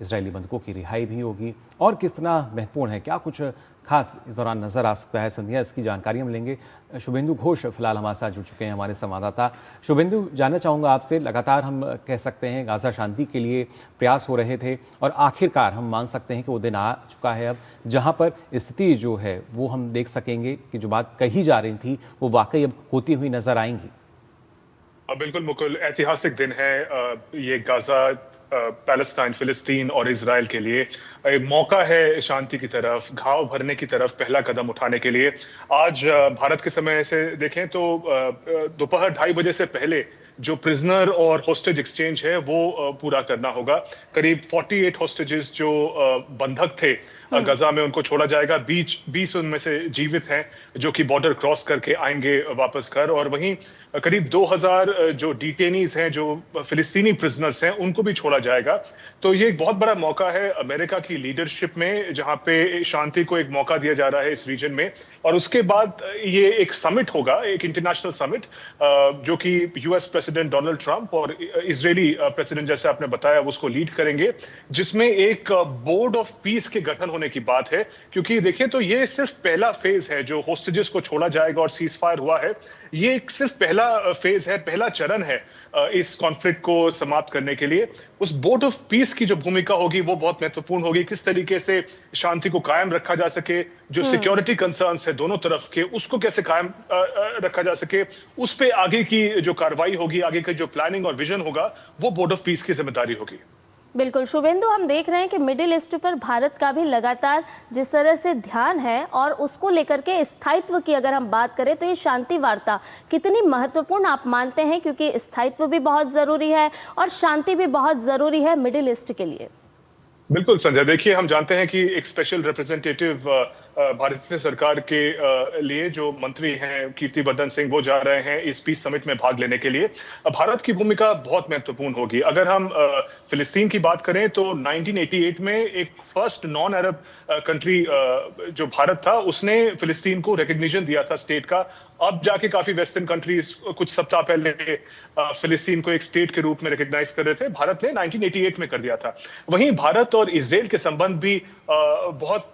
इजरायली बंधकों की रिहाई भी होगी और किस तरह महत्वपूर्ण है, क्या कुछ खास इस दौरान नजर आ सकता है संध्या, इसकी जानकारी हम लेंगे। शुभेंदु घोष फिलहाल हमारे साथ जुड़ चुके हैं, हमारे संवाददाता। शुभेंदु, जानना चाहूँगा आपसे, लगातार हम कह सकते हैं गाजा शांति के लिए प्रयास हो रहे थे और आखिरकार हम मान सकते हैं कि वो दिन आ चुका है अब जहाँ पर स्थिति जो है वो हम देख सकेंगे कि जो बात कही जा रही थी वो वाकई अब होती हुई नजर आएंगी। बिल्कुल मुकुल, ऐतिहासिक दिन है ये गाजा, पैलेस्टाइन, फिलिस्तीन और इजराइल के लिए एक मौका है शांति की तरफ, घाव भरने की तरफ पहला कदम उठाने के लिए। आज भारत के समय से देखें तो दोपहर 2:30 बजे से पहले जो प्रिजनर और हॉस्टेज एक्सचेंज है वो पूरा करना होगा। करीब 48 हॉस्टेजेस जो बंधक थे गजा में उनको छोड़ा जाएगा। 20 उनमें से जीवित हैं जो कि बॉर्डर क्रॉस करके आएंगे वापस घर, और वहीं करीब 2000 जो डिटेनीज हैं, जो फिलिस्तीनी प्रिजनर्स हैं, उनको भी छोड़ा जाएगा। तो ये एक बहुत बड़ा मौका है अमेरिका की लीडरशिप में, जहां पे शांति को एक मौका दिया जा रहा है इस रीजन में। और उसके बाद ये एक समिट होगा, एक इंटरनेशनल समिट, जो कि यूएस प्रेसिडेंट डोनाल्ड ट्रंप और इजरायली प्रेसिडेंट, जैसे आपने बताया, उसको लीड करेंगे, जिसमें एक बोर्ड ऑफ पीस के गठन होने की बात है। क्योंकि देखिए तो ये सिर्फ पहला फेज है, जो होस्टेजेस को छोड़ा जाएगा और सीज फायर हुआ है, ये सिर्फ पहला फेज है, पहला चरण है इस कॉन्फ्लिक्ट को समाप्त करने के लिए। उस बोर्ड ऑफ पीस की जो भूमिका होगी वो बहुत महत्वपूर्ण होगी। किस तरीके से शांति को कायम रखा जा सके, जो सिक्योरिटी कंसर्न्स है दोनों तरफ के, उसको कैसे कायम रखा जा सके, उस पे आगे की जो कार्रवाई होगी, आगे का जो प्लानिंग और विजन होगा, वो बोर्ड ऑफ पीस की जिम्मेदारी होगी। बिल्कुल शुभेंदु, हम देख रहे हैं कि मिडिल ईस्ट पर भारत का भी लगातार जिस तरह से ध्यान है और उसको लेकर के स्थायित्व की अगर हम बात करें तो ये शांति वार्ता कितनी महत्वपूर्ण आप मानते हैं, क्योंकि स्थायित्व भी बहुत जरूरी है और शांति भी बहुत जरूरी है मिडिल ईस्ट के लिए। बिल्कुल संजय, देखिए हम जानते हैं कि एक स्पेशल रिप्रेजेंटेटिव भारतीय सरकार के लिए जो मंत्री हैं कीर्तिवर्धन सिंह, वो जा रहे हैं इस पीस समिट में भाग लेने के लिए। भारत की भूमिका बहुत महत्वपूर्ण होगी। अगर हम फिलिस्तीन की बात करें तो 1988 में एक फर्स्ट नॉन अरब कंट्री जो भारत था, उसने फिलिस्तीन को रिकग्निशन दिया था स्टेट का। अब जाके काफी वेस्टर्न कंट्रीज कुछ सप्ताह पहले फिलिस्तीन को एक स्टेट के रूप में रिकग्नाइज कर रहे थे। भारत ने 1988 में कर दिया था। वहीं भारत और इजराइल के संबंध भी बहुत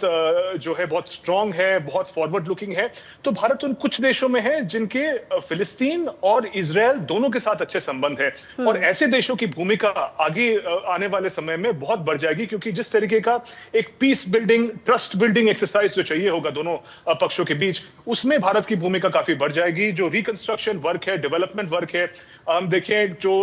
जो है बहुत स्ट्रांग है, बहुत फॉरवर्ड लुकिंग है। तो भारत उन कुछ देशों में है जिनके फिलिस्तीन और इजराइल दोनों के साथ अच्छे संबंध है, और ऐसे देशों की भूमिका आगे आने वाले समय में बहुत बढ़ जाएगी, क्योंकि जिस तरीके का एक peace building, trust building exercise जो चाहिए होगा दोनों पक्षों के बीच, उसमें भारत की भूमिका काफी बढ़ जाएगी। जो रिकंस्ट्रक्शन वर्क है, डेवलपमेंट वर्क है, हम देखें जो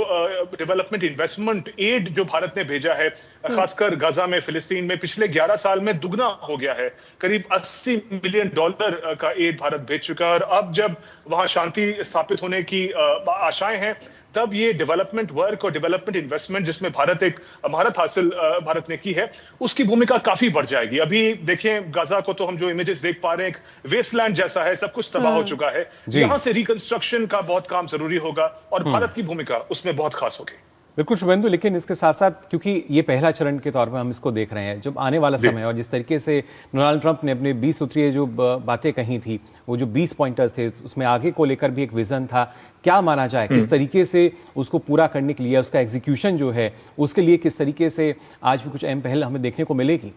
डेवलपमेंट इन्वेस्टमेंट एड जो भारत ने भेजा है, खासकर गाजा में, फिलिस्तीन में, पिछले 11 साल में दुगना हो गया है। करीब $80 मिलियन का एड भारत भेज चुका है, और अब जब वहां शांति स्थापित होने की आशाएं हैं, तब ये डेवलपमेंट वर्क और डेवलपमेंट इन्वेस्टमेंट जिसमें भारत एक महारत हासिल भारत ने की है, उसकी भूमिका काफी बढ़ जाएगी। अभी देखें गाजा को तो हम जो इमेजेस देख पा रहे हैं, एक वेस्टलैंड जैसा है, सब कुछ तबाह हो चुका है। यहां से रिकंस्ट्रक्शन का बहुत काम जरूरी होगा, और भारत की भूमिका उसमें बहुत खास होगी। बिल्कुल शुभेंदु, लेकिन इसके साथ साथ क्योंकि ये पहला चरण के तौर पर हम इसको देख रहे हैं, जब आने वाला समय और जिस तरीके से डोनाल्ड ट्रंप ने अपने 20 सूत्रीय जो बातें कही थी, वो जो 20 पॉइंटर्स थे, उसमें आगे को लेकर भी एक विजन था। क्या माना जाए, किस तरीके से उसको पूरा करने के लिए, उसका एग्जीक्यूशन जो है उसके लिए किस तरीके से आज भी कुछ अहम पहल हमें देखने को मिलेगी?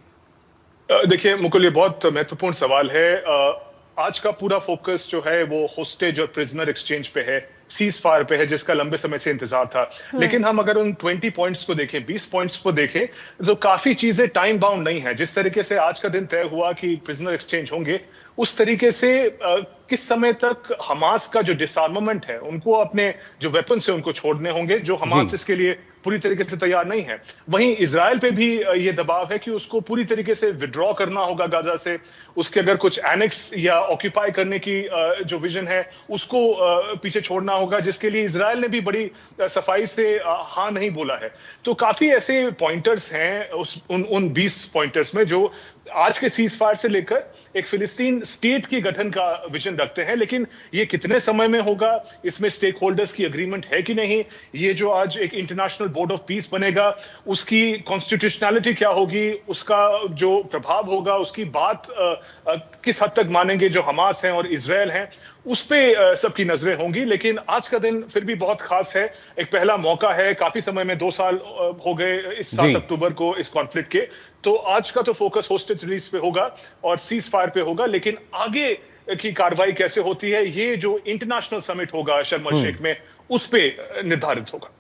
देखिए मुकुल, ये बहुत महत्वपूर्ण सवाल है। आज का पूरा फोकस जो है वो होस्टेज और प्रिजनर एक्सचेंज पे है, सीज फायर पे है, जिसका लंबे समय से इंतजार था। लेकिन हम अगर उन 20 पॉइंट्स को देखें, 20 पॉइंट्स को देखें, तो काफी चीजें टाइम बाउंड नहीं है। जिस तरीके से आज का दिन तय हुआ कि प्रिजनर एक्सचेंज होंगे, उस तरीके से किस समय तक हमास का जो डिसआर्मामेंट है, उनको अपने जो वेपन्स है उनको छोड़ने होंगे, जो हमास इसके लिए पूरी तरीके से तैयार नहीं है। वहीं इजराइल पे भी ये दबाव है कि उसको पूरी तरीके से विड्रॉ करना होगा गाजा से। उसके अगर कुछ एनेक्स या ऑक्यूपाई करने की जो विजन है, उसको पीछे छोड़ना होगा, जिसके लिए इजराइल ने भी बड़ी सफाई से हाँ नहीं बोला है। तो काफी ऐसे पॉइंटर्स हैं उन 20 पॉइंटर्स में, जो आज के सीज फायर से लेकर एक फिलिस्तीन स्टेट की गठन का विजन रखते हैं। लेकिन ये कितने समय में होगा, इसमें स्टेक होल्डर्स की एग्रीमेंट है कि नहीं, ये जो आज एक इंटरनेशनल बोर्ड ऑफ पीस बनेगा, उसकी कॉन्स्टिट्यूशनैलिटी क्या होगी, उसका जो प्रभाव होगा, उसकी बात किस हद तक मानेंगे जो हमास हैं और इजराइल हैं, उस पे सबकी नजरें होंगी। लेकिन आज का दिन फिर भी बहुत खास है, एक पहला मौका है। काफी समय में 2 साल हो गए इस 7 अक्टूबर को इस कॉन्फ्लिक्ट के। तो आज का तो फोकस होस्टेज रिलीज पे होगा और सीज फायर पे होगा, लेकिन आगे की कार्रवाई कैसे होती है, ये जो इंटरनेशनल समिट होगा शर्म एल शेख में, उस पे निर्धारित होगा।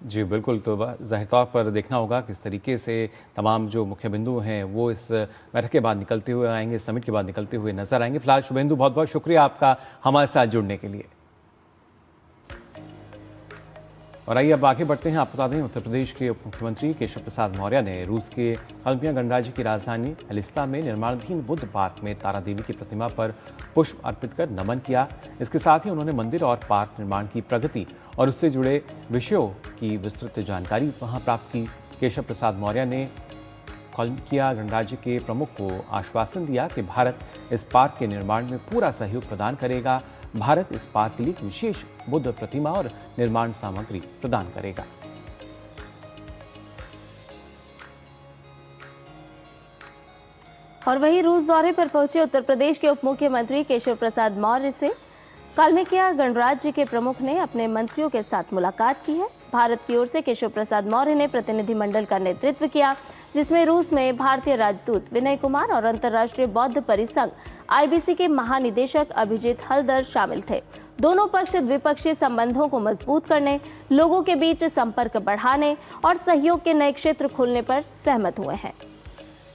जी बिल्कुल, तो जाहिर तौर पर देखना होगा किस तरीके से तमाम जो मुख्य बिंदु हैं वो इस बैठक के बाद निकलते हुए आएंगे, समिट के बाद निकलते हुए नजर आएंगे। फिलहाल शुभेंदु, बहुत बहुत शुक्रिया आपका हमारे साथ जुड़ने के लिए। और आइए अब आगे बढ़ते हैं। आपको बता दें, उत्तर प्रदेश के उप मुख्यमंत्री केशव प्रसाद मौर्य ने रूस के अल्बिया गणराज्य की राजधानी एलिस्ता में निर्माणाधीन बुद्ध पार्क में तारा देवी की प्रतिमा पर पुष्प अर्पित कर नमन किया। इसके साथ ही उन्होंने मंदिर और पार्क निर्माण की प्रगति और उससे जुड़े विषयों की विस्तृत जानकारी वहां प्राप्त की। केशव प्रसाद मौर्य ने अल्बिया गणराज्य के प्रमुख को आश्वासन दिया कि भारत इस पार्क के निर्माण में पूरा सहयोग प्रदान करेगा। भारत इस पार्क के लिए एक विशेष बुद्ध प्रतिमा और निर्माण सामग्री प्रदान करेगा। और वहीं रूस दौरे पर पहुंचे उत्तर प्रदेश के उप मुख्यमंत्री केशव प्रसाद मौर्य से अल्बिया गणराज्य के प्रमुख ने अपने मंत्रियों के साथ मुलाकात की है। भारत की ओर से केशव प्रसाद मौर्य ने प्रतिनिधिमंडल का नेतृत्व किया, जिसमें रूस में भारतीय राजदूत विनय कुमार और अंतर्राष्ट्रीय बौद्ध परिसंघ IBC के महानिदेशक अभिजीत हलदर शामिल थे। दोनों पक्ष द्विपक्षीय संबंधों को मजबूत करने, लोगों के बीच संपर्क बढ़ाने और सहयोग के नए क्षेत्र खोलने पर सहमत हुए हैं।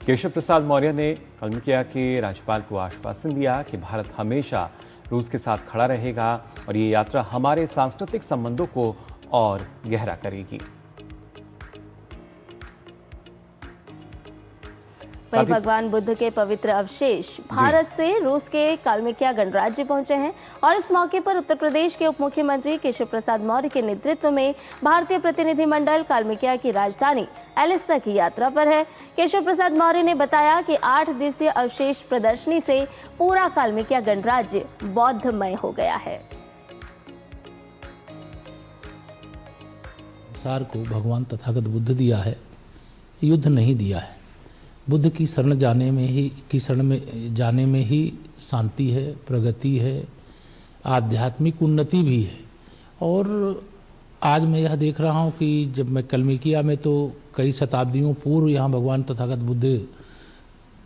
केशव प्रसाद मौर्य ने कलमिकिया के राज्यपाल को आश्वासन दिया कि भारत हमेशा रूस के साथ खड़ा रहेगा और ये यात्रा हमारे सांस्कृतिक संबंधों को और गहरा करेगी। वहीं भगवान बुद्ध के पवित्र अवशेष भारत से रूस के कालमिकिया गणराज्य पहुंचे हैं और इस मौके पर उत्तर प्रदेश के उप मुख्यमंत्री केशव प्रसाद मौर्य के नेतृत्व में भारतीय प्रतिनिधिमंडल कालमिकिया की राजधानी एलिसा की यात्रा पर है। केशव प्रसाद मौर्य ने बताया कि 8 दिवसीय अवशेष प्रदर्शनी से पूरा कालमिकिया गणराज्य बौद्धमय हो गया है। संसार को भगवान तथागत बुद्ध दिया है, युद्ध नहीं दिया है। बुद्ध की शरण जाने में ही शांति है, प्रगति है, आध्यात्मिक उन्नति भी है। और आज मैं यह देख रहा हूँ कि जब मैं कलमिकिया में, तो कई शताब्दियों पूर्व यहाँ भगवान तथागत बुद्ध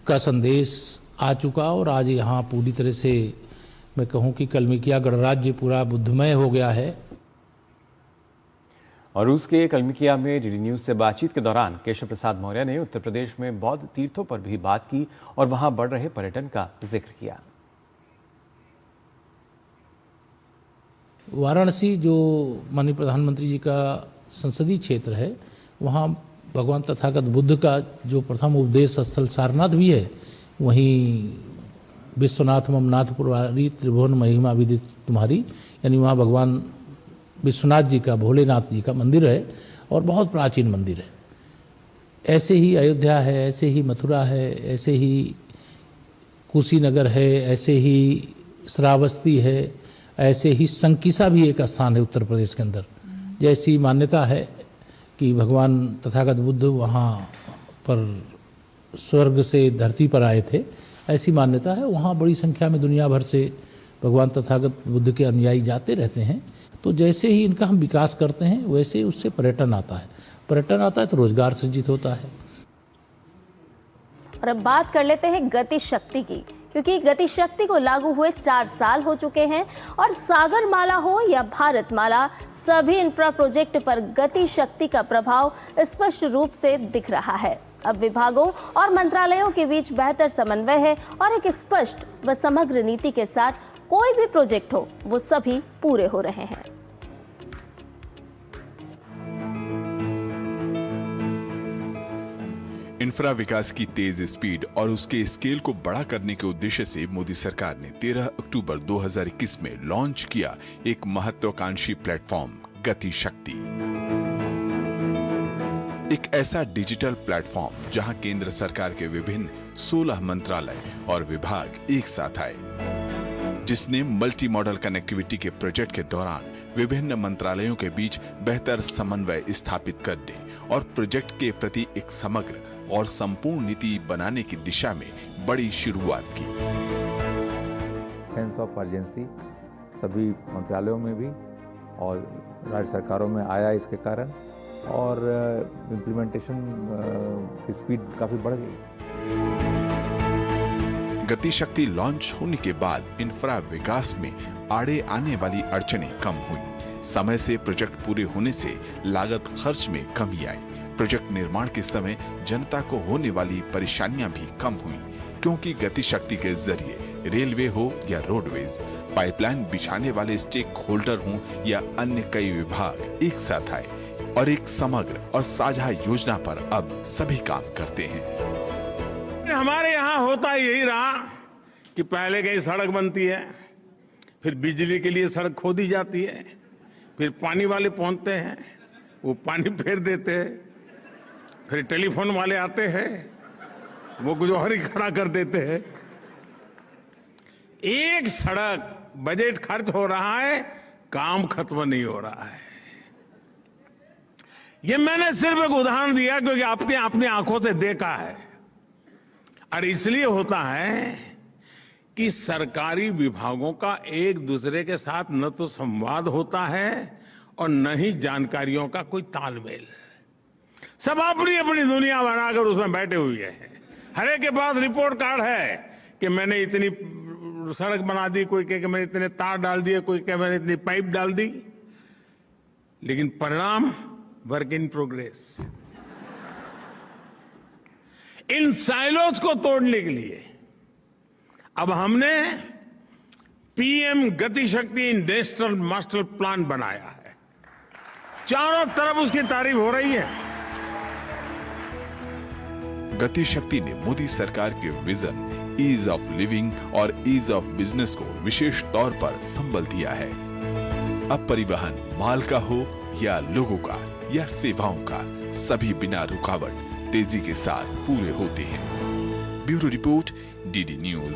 का संदेश आ चुका और आज यहाँ पूरी तरह से मैं कहूँ कि कलमिकिया गणराज्य पूरा बुद्धमय हो गया है। और रूस के कलमिकिया में डीडी न्यूज से बातचीत के दौरान केशव प्रसाद मौर्य ने उत्तर प्रदेश में बौद्ध तीर्थों पर भी बात की और वहां बढ़ रहे पर्यटन का जिक्र किया। वाराणसी जो माननीय प्रधानमंत्री जी का संसदीय क्षेत्र है, वहाँ भगवान तथागत बुद्ध का जो प्रथम उपदेश स्थल सारनाथ भी है, वहीं विश्वनाथ ममनाथ पुरारी त्रिभुवन महिमा विदित तुम्हारी, यानी वहाँ भगवान विश्वनाथ जी का, भोलेनाथ जी का मंदिर है और बहुत प्राचीन मंदिर है। ऐसे ही अयोध्या है, ऐसे ही मथुरा है, ऐसे ही कुशीनगर है, ऐसे ही श्रावस्ती है, ऐसे ही संकिसा भी एक स्थान है उत्तर प्रदेश के अंदर। जैसी मान्यता है कि भगवान तथागत बुद्ध वहाँ पर स्वर्ग से धरती पर आए थे, ऐसी मान्यता है। वहाँ बड़ी संख्या में दुनिया भर से भगवान तथागत बुद्ध के अनुयायी जाते रहते हैं। तो जैसे ही इनका हम विकास करते हैं, वैसे उससे पर्यटन आता है। पर्यटन आता है तो रोजगार सृजित होता है। और अब बात कर लेते हैं गति शक्ति की, क्योंकि गति शक्ति को लागू हुए 4 साल हो चुके हैं और सागर माला हो या भारत माला, सभी इंफ्रा प्रोजेक्ट पर गति शक्ति का प्रभाव स्पष्ट रूप से दिख रहा है। अब विभागों और मंत्रालयों के बीच बेहतर समन्वय है और एक स्पष्ट व समग्र नीति के साथ कोई भी प्रोजेक्ट हो, वो सभी पूरे हो रहे हैं। इंफ्रा विकास की तेज स्पीड और उसके स्केल को बड़ा करने के उद्देश्य से मोदी सरकार ने 13 अक्टूबर 2021 में लॉन्च किया एक महत्वाकांक्षी प्लेटफॉर्म गति शक्ति। एक ऐसा डिजिटल प्लेटफॉर्म जहां केंद्र सरकार के विभिन्न 16 मंत्रालय और विभाग एक साथ आए, जिसने मल्टी मॉडल कनेक्टिविटी के प्रोजेक्ट के दौरान विभिन्न मंत्रालयों के बीच बेहतर समन्वय स्थापित करने और प्रोजेक्ट के प्रति एक समग्र और संपूर्ण नीति बनाने की दिशा में बड़ी शुरुआत की। सेंस ऑफ अर्जेंसी सभी मंत्रालयों में भी और राज्य सरकारों में आया इसके कारण, और इम्प्लीमेंटेशन की स्पीड काफी बढ़ गई। गति शक्ति लॉन्च होने के बाद इंफ्रा विकास में आड़े आने वाली अड़चनें कम हुई। समय से प्रोजेक्ट पूरे होने से लागत खर्च में कमी आई। प्रोजेक्ट निर्माण के समय जनता को होने वाली परेशानियां भी कम हुई, क्योंकि गति शक्ति के जरिए रेलवे हो या रोडवेज, पाइपलाइन बिछाने वाले स्टेक होल्डर हों या अन्य कई विभाग एक साथ आए और एक समग्र और साझा योजना पर अब सभी काम करते हैं। हमारे यहाँ होता यही रहा कि पहले कहीं सड़क बनती है, फिर बिजली के लिए सड़क खोदी जाती है, फिर पानी वाले पहुंचते हैं, वो पानी फेर देते हैं, फिर टेलीफोन वाले आते हैं, वो कुछ और ही खड़ा कर देते हैं। एक सड़क बजट खर्च हो रहा है, काम खत्म नहीं हो रहा है। ये मैंने सिर्फ एक उदाहरण दिया क्योंकि आपने अपनी आंखों से देखा है। और इसलिए होता है कि सरकारी विभागों का एक दूसरे के साथ न तो संवाद होता है और न ही जानकारियों का कोई तालमेल। सब अपनी अपनी दुनिया बनाकर उसमें बैठे हुए हैं। हर एक के पास रिपोर्ट कार्ड है कि मैंने इतनी सड़क बना दी, कोई कहे कि मैंने इतने तार डाल दिए, कोई कहे मैंने इतनी पाइप डाल दी, लेकिन परिणाम work in progress. In silos को तोड़ने के लिए अब हमने पीएम गति शक्ति नेशनल मास्टर प्लान बनाया है। चारों तरफ उसकी तारीफ हो रही है। गति शक्ति ने मोदी सरकार के विजन ईज ऑफ लिविंग और ईज ऑफ बिजनेस को विशेष तौर पर संबल दिया है। अब परिवहन माल का हो या लोगों का या सेवाओं का, सभी बिना रुकावट तेजी के साथ पूरे होते हैं। Bureau report, DD news.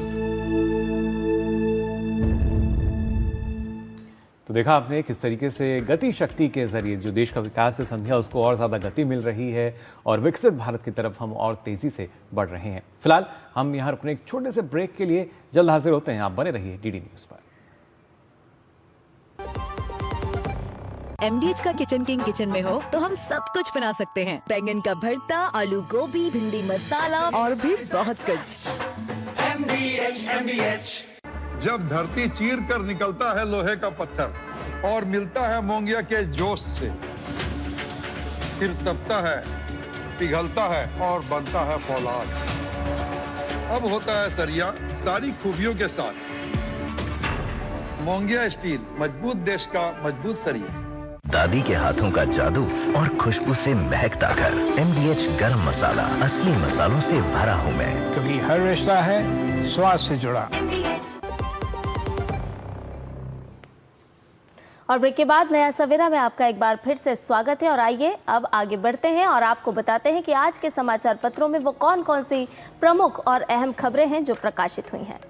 तो देखा आपने किस तरीके से गति शक्ति के जरिए जो देश का विकास है संध्या, उसको और ज़्यादा गति मिल रही है और विकसित भारत की तरफ हम और तेज़ी से बढ़ रहे हैं। फिलहाल हम यहाँ रुकने एक छोटे से ब्रेक के लिए जल्द हाजिर होते हैं। आप बने रहिए डीडी न्यूज़ पर। MDH का किचन किंग किचन में हो तो हम सब कुछ बना सकते हैं। बैंगन का भरता, आलू गोभी, भिंडी मसाला और भी बहुत कुछ। MDH। जब धरती चीर कर निकलता है लोहे का पत्थर और मिलता है मोंगिया के जोश से, फिर तपता है, पिघलता है और बनता है फौलाद। अब होता है सरिया सारी खूबियों के साथ। मोंगिया स्टील, मजबूत देश का मजबूत सरिया। दादी के हाथों का जादू और खुशबू से महकता घर। MDH गरम मसाला, असली मसालों से भरा हूँ मैं, क्योंकि हर रिश्ता है स्वाद से जुड़ा। और ब्रेक के बाद नया सवेरा में आपका एक बार फिर से स्वागत है। और आइए अब आगे बढ़ते हैं और आपको बताते हैं कि आज के समाचार पत्रों में वो कौन कौन सी प्रमुख और अहम खबरें हैं जो प्रकाशित हुई हैं।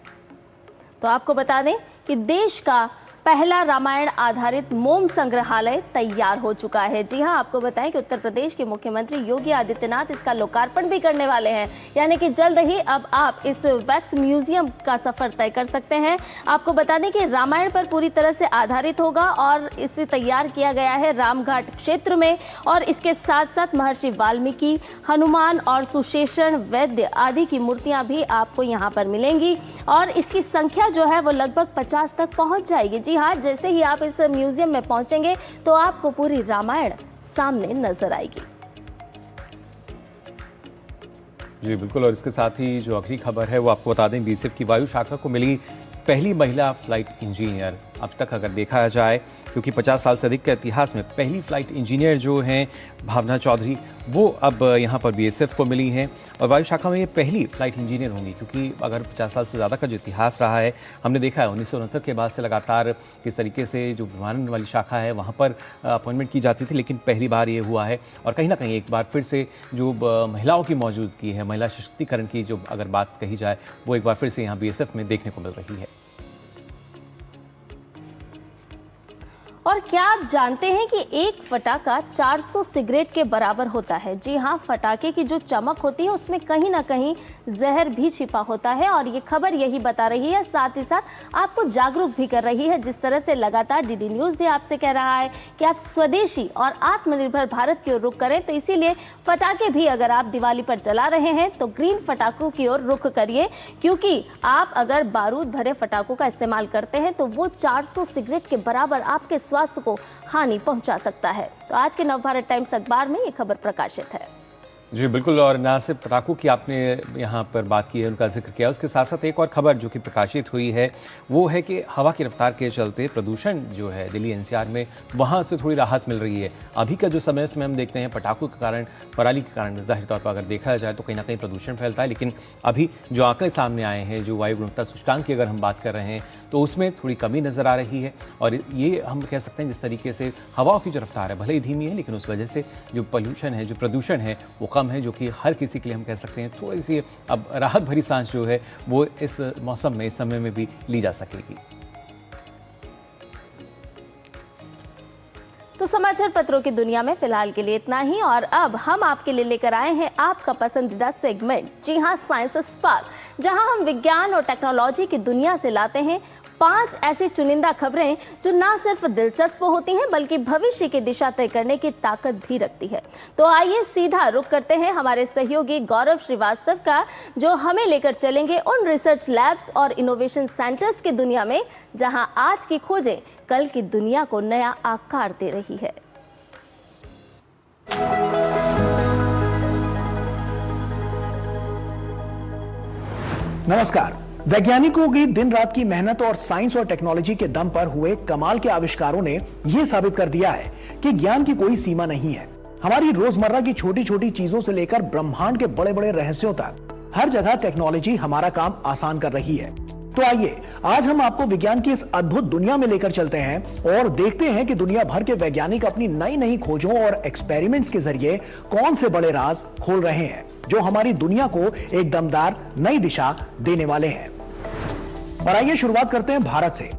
तो आपको बता दें कि देश का पहला रामायण आधारित मोम संग्रहालय तैयार हो चुका है। जी हां, आपको बताएं कि उत्तर प्रदेश के मुख्यमंत्री योगी आदित्यनाथ इसका लोकार्पण भी करने वाले हैं, यानी कि जल्द ही अब आप इस वैक्स म्यूजियम का सफर तय कर सकते हैं। आपको बता दें कि रामायण पर पूरी तरह से आधारित होगा और इसे तैयार किया गया है रामघाट क्षेत्र में। और इसके साथ साथ महर्षि वाल्मीकि, हनुमान और सुशेषण वैद्य आदि की मूर्तियां भी आपको यहाँ पर मिलेंगी और इसकी संख्या जो है वो लगभग 50 तक पहुंच जाएगी। जी हाँ, जैसे ही आप इस म्यूजियम में पहुंचेंगे तो आपको पूरी रामायण सामने नजर आएगी। जी बिल्कुल। और इसके साथ ही जो अगली खबर है वो आपको बता दें, BSF की वायु शाखा को मिली पहली महिला फ्लाइट इंजीनियर। अब तक अगर देखा जाए, क्योंकि 50 साल से अधिक के इतिहास में पहली फ्लाइट इंजीनियर जो हैं भावना चौधरी, वो अब यहाँ पर BSF को मिली हैं और वायु शाखा में ये पहली फ्लाइट इंजीनियर होंगी। क्योंकि अगर 50 साल से ज़्यादा का जो इतिहास रहा है, हमने देखा है 1969 के बाद से लगातार किस तरीके से जो विमानन वाली शाखा है वहाँ पर अपॉइंटमेंट की जाती थी, लेकिन पहली बार ये हुआ है। और कहीं ना कहीं एक बार फिर से जो महिलाओं की मौजूदगी है, महिला सशक्तिकरण की जो अगर बात कही जाए, वो एक बार फिर से यहाँ BSF में देखने को मिल रही है। और क्या आप जानते हैं कि एक फटाका 400 सिगरेट के बराबर होता है? जी हाँ, फटाके की जो चमक होती है उसमें कहीं ना कहीं जहर भी छिपा होता है और ये खबर यही बता रही है, साथ ही साथ आपको जागरूक भी कर रही है। जिस तरह से लगातार डीडी न्यूज़ भी आपसे कह रहा है कि आप स्वदेशी और आत्मनिर्भर भारत की ओर रुख करें, तो इसीलिए फटाके भी अगर आप दिवाली पर जला रहे हैं तो ग्रीन फटाकों की ओर रुख करिए, क्योंकि आप अगर बारूद भरे फटाकों का इस्तेमाल करते हैं तो वो 400 सिगरेट के बराबर आपके स्वास्थ्य को हानि पहुंचा सकता है। तो आज के नवभारत टाइम्स अखबार में ये खबर प्रकाशित है। जी बिल्कुल। और ना सिर्फ पटाखों की आपने यहाँ पर बात की है, उनका जिक्र किया, उसके साथ साथ एक और खबर जो कि प्रकाशित हुई है वो है कि हवा की रफ्तार के चलते प्रदूषण जो है दिल्ली NCR में, वहाँ से थोड़ी राहत मिल रही है। अभी का जो समय इसमें हम देखते हैं पटाखों के कारण, पराली के कारण जाहिर तौर पर अगर देखा जाए तो कहीं ना कहीं प्रदूषण फैलता है, लेकिन अभी जो आंकड़े सामने आए हैं, जो वायु गुणवत्ता सूचकांक की अगर हम बात कर रहे हैं तो उसमें थोड़ी कमी नज़र आ रही है। और ये हम कह सकते हैं जिस तरीके से हवाओं की जो रफ्तार है भले ही धीमी है, लेकिन उस वजह से जो पोल्यूशन है, जो प्रदूषण है वो कम है, जो कि हर किसी के लिए हम कह सकते हैं थोड़ी सी अब राहत भरी सांस जो है वो इस मौसम में, इस समय में भी ली जा सकेगी। तो समाचार पत्रों की दुनिया में फिलहाल के लिए इतना ही। और अब हम आपके लिए लेकर आए हैं आपका पसंदीदा सेगमेंट, जी हाँ, साइंस स्पार्क, जहां हम विज्ञान और टेक्नोलॉजी की दुनिया से लाते हैं 5 ऐसी चुनिंदा खबरें जो ना सिर्फ दिलचस्प होती हैं बल्कि भविष्य की दिशा तय करने की ताकत भी रखती है। तो आइए सीधा रुख करते हैं हमारे सहयोगी गौरव श्रीवास्तव का, जो हमें लेकर चलेंगे उन रिसर्च लैब्स और इनोवेशन सेंटर्स की दुनिया में जहां आज की खोजें कल की दुनिया को नया आकार दे रही है। नमस्कार। वैज्ञानिकों की दिन रात की मेहनत और साइंस और टेक्नोलॉजी के दम पर हुए कमाल के आविष्कारों ने यह साबित कर दिया है कि ज्ञान की कोई सीमा नहीं है। हमारी रोजमर्रा की छोटी छोटी चीजों से लेकर ब्रह्मांड के बड़े बड़े रहस्यों तक हर जगह टेक्नोलॉजी हमारा काम आसान कर रही है। तो आइए आज हम आपको विज्ञान की इस अद्भुत दुनिया में लेकर चलते हैं और देखते हैं कि दुनिया भर के वैज्ञानिक अपनी नई नई खोजों और एक्सपेरिमेंट्स के जरिए कौन से बड़े राज खोल रहे हैं जो हमारी दुनिया को एक दमदार नई दिशा देने वाले हैं। और आइए शुरुआत करते हैं भारत से।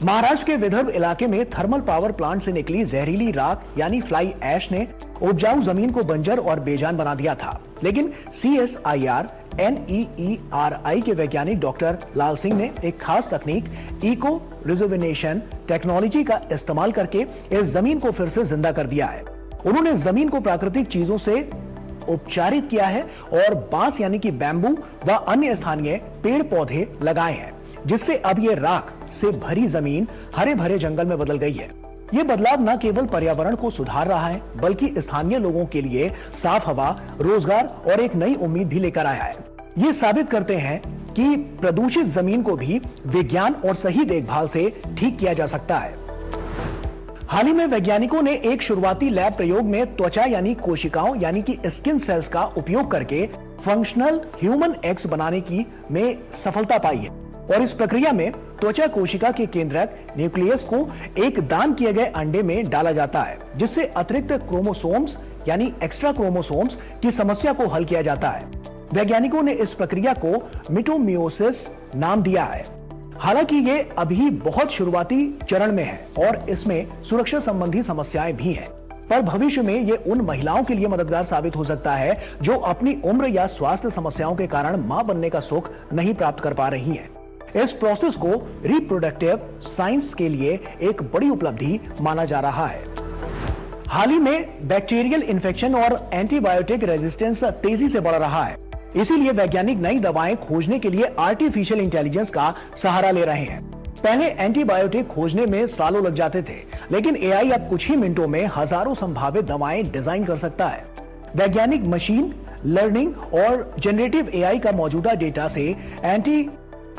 महाराष्ट्र के विदर्भ इलाके में थर्मल पावर प्लांट से निकली जहरीली राख यानी फ्लाई ऐश ने उपजाऊ जमीन को बंजर और बेजान बना दिया था, लेकिन CSIR NEERI के वैज्ञानिक डॉक्टर लाल सिंह ने एक खास तकनीक इको रिजुविनेशन टेक्नोलॉजी का इस्तेमाल करके इस जमीन को फिर से जिंदा कर दिया है। उन्होंने जमीन को प्राकृतिक चीजों से उपचारित किया है और बांस यानी कि बैम्बू व अन्य स्थानीय पेड़ पौधे लगाए हैं, जिससे अब ये राख से भरी जमीन हरे भरे जंगल में बदल गई है। ये बदलाव न केवल पर्यावरण को सुधार रहा है बल्कि स्थानीय लोगों के लिए साफ हवा, रोजगार और एक नई उम्मीद भी लेकर आया है। ये साबित करते हैं कि प्रदूषित जमीन को भी विज्ञान और सही देखभाल से ठीक किया जा सकता है। हाल ही में वैज्ञानिकों ने एक शुरुआती लैब प्रयोग में त्वचा यानी कोशिकाओं यानी कि स्किन सेल्स का उपयोग करके फंक्शनल ह्यूमन एग्स बनाने की में सफलता पाई है। और इस प्रक्रिया में त्वचा कोशिका के केंद्रक न्यूक्लियस को एक दान किए गए अंडे में डाला जाता है, जिससे अतिरिक्त क्रोमोसोम्स यानी एक्स्ट्रा क्रोमोसोम्स की समस्या को हल किया जाता है। वैज्ञानिकों ने इस प्रक्रिया को मिटोमियोसिस नाम दिया है। हालांकि ये अभी बहुत शुरुआती चरण में है और इसमें सुरक्षा संबंधी समस्याएं भी हैं, पर भविष्य में ये उन महिलाओं के लिए मददगार साबित हो सकता है जो अपनी उम्र या स्वास्थ्य समस्याओं के कारण मां बनने का सुख नहीं प्राप्त कर पा रही हैं। इस प्रोसेस को रिप्रोडक्टिव साइंस के लिए एक बड़ी उपलब्धि माना जा रहा है। हाल ही में बैक्टीरियल इन्फेक्शन और एंटीबायोटिक रेजिस्टेंस तेजी से बढ़ रहा है, इसीलिए वैज्ञानिक नई दवाएं खोजने के लिए आर्टिफिशियल इंटेलिजेंस का सहारा ले रहे हैं। पहले एंटीबायोटिक खोजने में सालों लग जाते थे, लेकिन AI अब कुछ ही मिनटों में हजारों संभावित दवाएं डिजाइन कर सकता है। वैज्ञानिक मशीन लर्निंग और जनरेटिव AI का मौजूदा डेटा से एंटी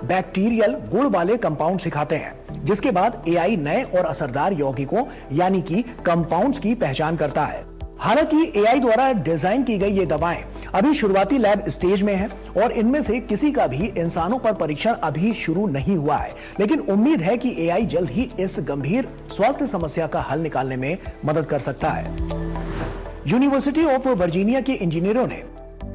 बैक्टीरियल गुण वाले कंपाउंड सिखाते हैं, जिसके बाद AI नए और असरदार यौगिकों यानी कि कंपाउंड्स की पहचान करता है। हालांकि AI द्वारा डिजाइन की गई ये दवाएं अभी शुरुआती लैब स्टेज में हैं और इनमें से किसी का भी इंसानों पर परीक्षण अभी शुरू नहीं हुआ है, लेकिन उम्मीद है कि AI जल्द ही इस गंभीर स्वास्थ्य समस्या का हल निकालने में मदद कर सकता है। यूनिवर्सिटी ऑफ वर्जीनिया के इंजीनियरों ने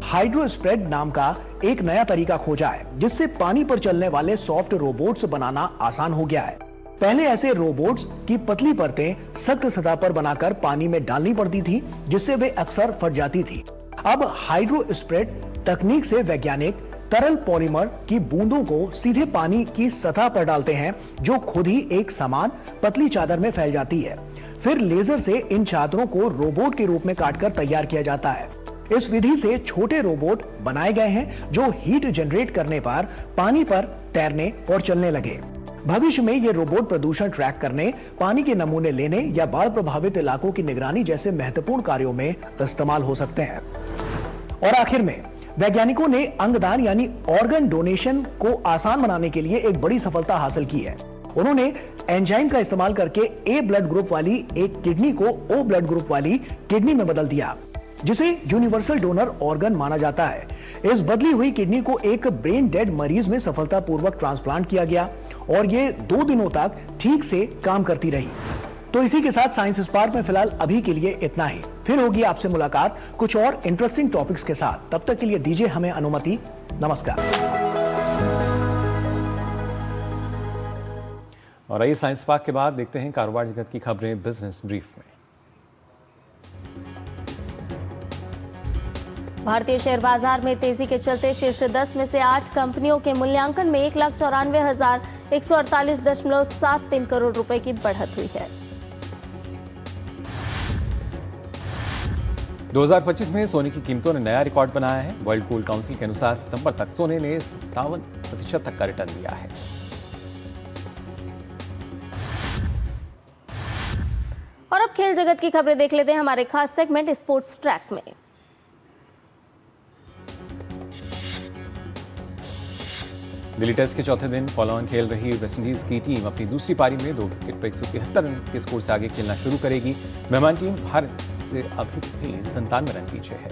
हाइड्रोस्प्रेड नाम का एक नया तरीका खोजा है, जिससे पानी पर चलने वाले सॉफ्ट रोबोट्स बनाना आसान हो गया है। पहले ऐसे रोबोट्स की पतली परतें सख्त सतह पर बनाकर पानी में डालनी पड़ती थी, जिससे वे अक्सर फट जाती थी। अब हाइड्रोस्प्रेड तकनीक से वैज्ञानिक तरल पॉलीमर की बूंदों को सीधे पानी की सतह पर डालते हैं, जो खुद ही एक समान पतली चादर में फैल जाती है। फिर लेजर से इन चादरों को रोबोट के रूप में काटकर तैयार किया जाता है। इस विधि से छोटे रोबोट बनाए गए हैं जो हीट जनरेट करने पर पानी पर तैरने और चलने लगे। भविष्य में ये रोबोट प्रदूषण ट्रैक करने, पानी के नमूने लेने या बाढ़ प्रभावित इलाकों की निगरानी जैसे महत्वपूर्ण कार्यों में इस्तेमाल हो सकते हैं। और आखिर में वैज्ञानिकों ने अंगदान यानी ऑर्गन डोनेशन को आसान बनाने के लिए एक बड़ी सफलता हासिल की है। उन्होंने एंजाइम का इस्तेमाल करके A ब्लड ग्रुप वाली एक किडनी को O ब्लड ग्रुप वाली किडनी में बदल दिया, जिसे यूनिवर्सल डोनर ऑर्गन माना जाता है। इस बदली हुई किडनी को एक ब्रेन डेड मरीज में सफलतापूर्वक ट्रांसप्लांट किया गया और ये 2 दिनों तक ठीक से काम करती रही। तो इसी के साथ साइंस स्पार्क में फिलहाल अभी के लिए इतना ही। फिर होगी आपसे मुलाकात कुछ और इंटरेस्टिंग टॉपिक्स के साथ। तब तक के लिए दीजिए हमें अनुमति। नमस्कार। और आइए साइंस पार्क के बाद देखते हैं कारोबार जगत की खबरें बिजनेस ब्रीफ में। भारतीय शेयर बाजार में तेजी के चलते शीर्ष 10 में से 8 कंपनियों के मूल्यांकन में 1,94,000 148.73 करोड़ रुपए की बढ़त हुई है। 2025 में सोने की कीमतों ने नया रिकॉर्ड बनाया है। वर्ल्ड गोल्ड काउंसिल के अनुसार सितंबर तक सोने ने 57% तक का रिटर्न दिया है। और अब खेल जगत की खबरें देख लेते हैं हमारे खास सेगमेंट स्पोर्ट्स ट्रैक में। दिल्ली टेस्ट के चौथे दिन फॉलोऑन खेल रही वेस्टइंडीज की टीम अपनी दूसरी पारी में 2 विकेट पर 173 रन के स्कोर से आगे खेलना शुरू करेगी। मेहमान टीम भारत से अभी भी 97 रन पीछे है।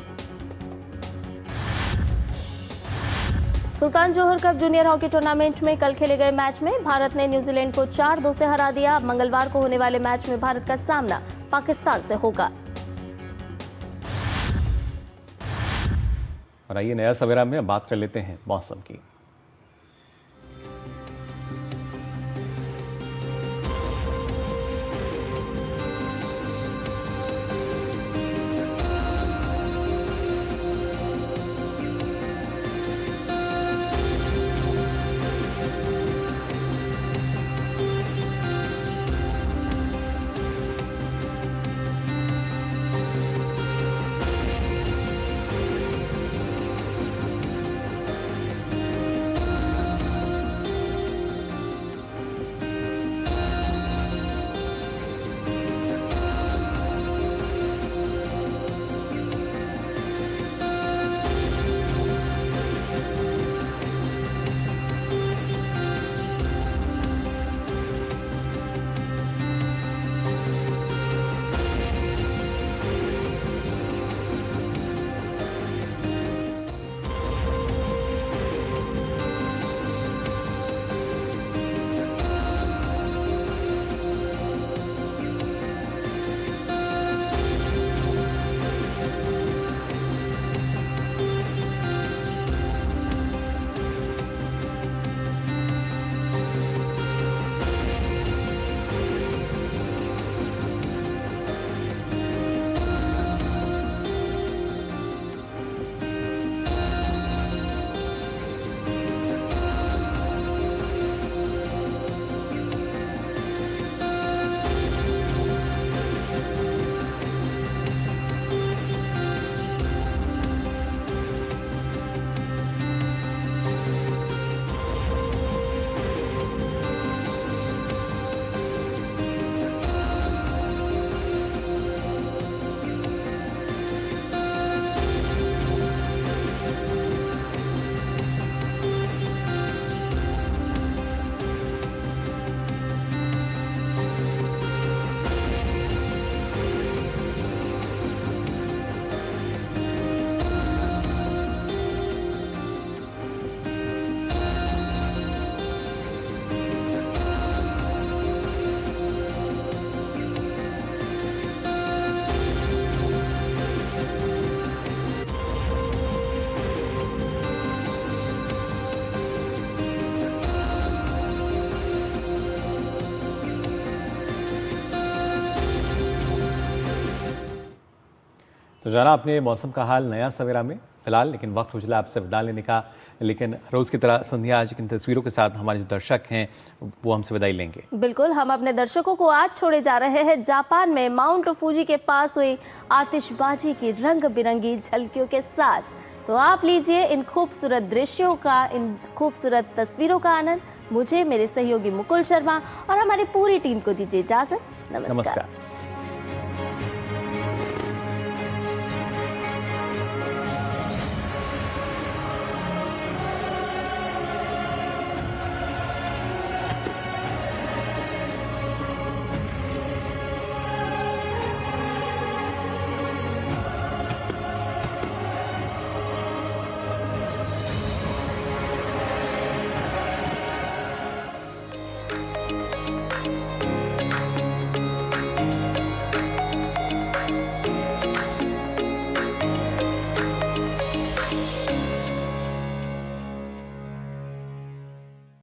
सुल्तान जोहर कप जूनियर हॉकी टूर्नामेंट में कल खेले गए मैच में भारत ने न्यूजीलैंड को 4-2 से हरा दिया। मंगलवार को होने वाले मैच में भारत का सामना पाकिस्तान से होगा। और आइए नया सवेरा में बात कर लेते हैं मौसम की। तो जाना आपने मौसम का हाल नया सवेरा में फिलहाल, लेकिन वक्त हो चला आपसे विदा लेने का। लेकिन रोज़ की तरह संध्या आज किन तस्वीरों के साथ हमारे जो दर्शक हैं वो हमसे विदाई लेंगे। बिल्कुल, हम अपने दर्शकों को आज छोड़े जा रहे हैं जापान में माउंट फूजी के पास हुई आतिशबाजी की रंग बिरंगी झलकियों के साथ। तो आप लीजिए इन खूबसूरत दृश्यों का, इन खूबसूरत तस्वीरों का आनंद। मुझे, मेरे सहयोगी मुकुल शर्मा और हमारी पूरी टीम को दीजिए इजाजत। नमस्कार।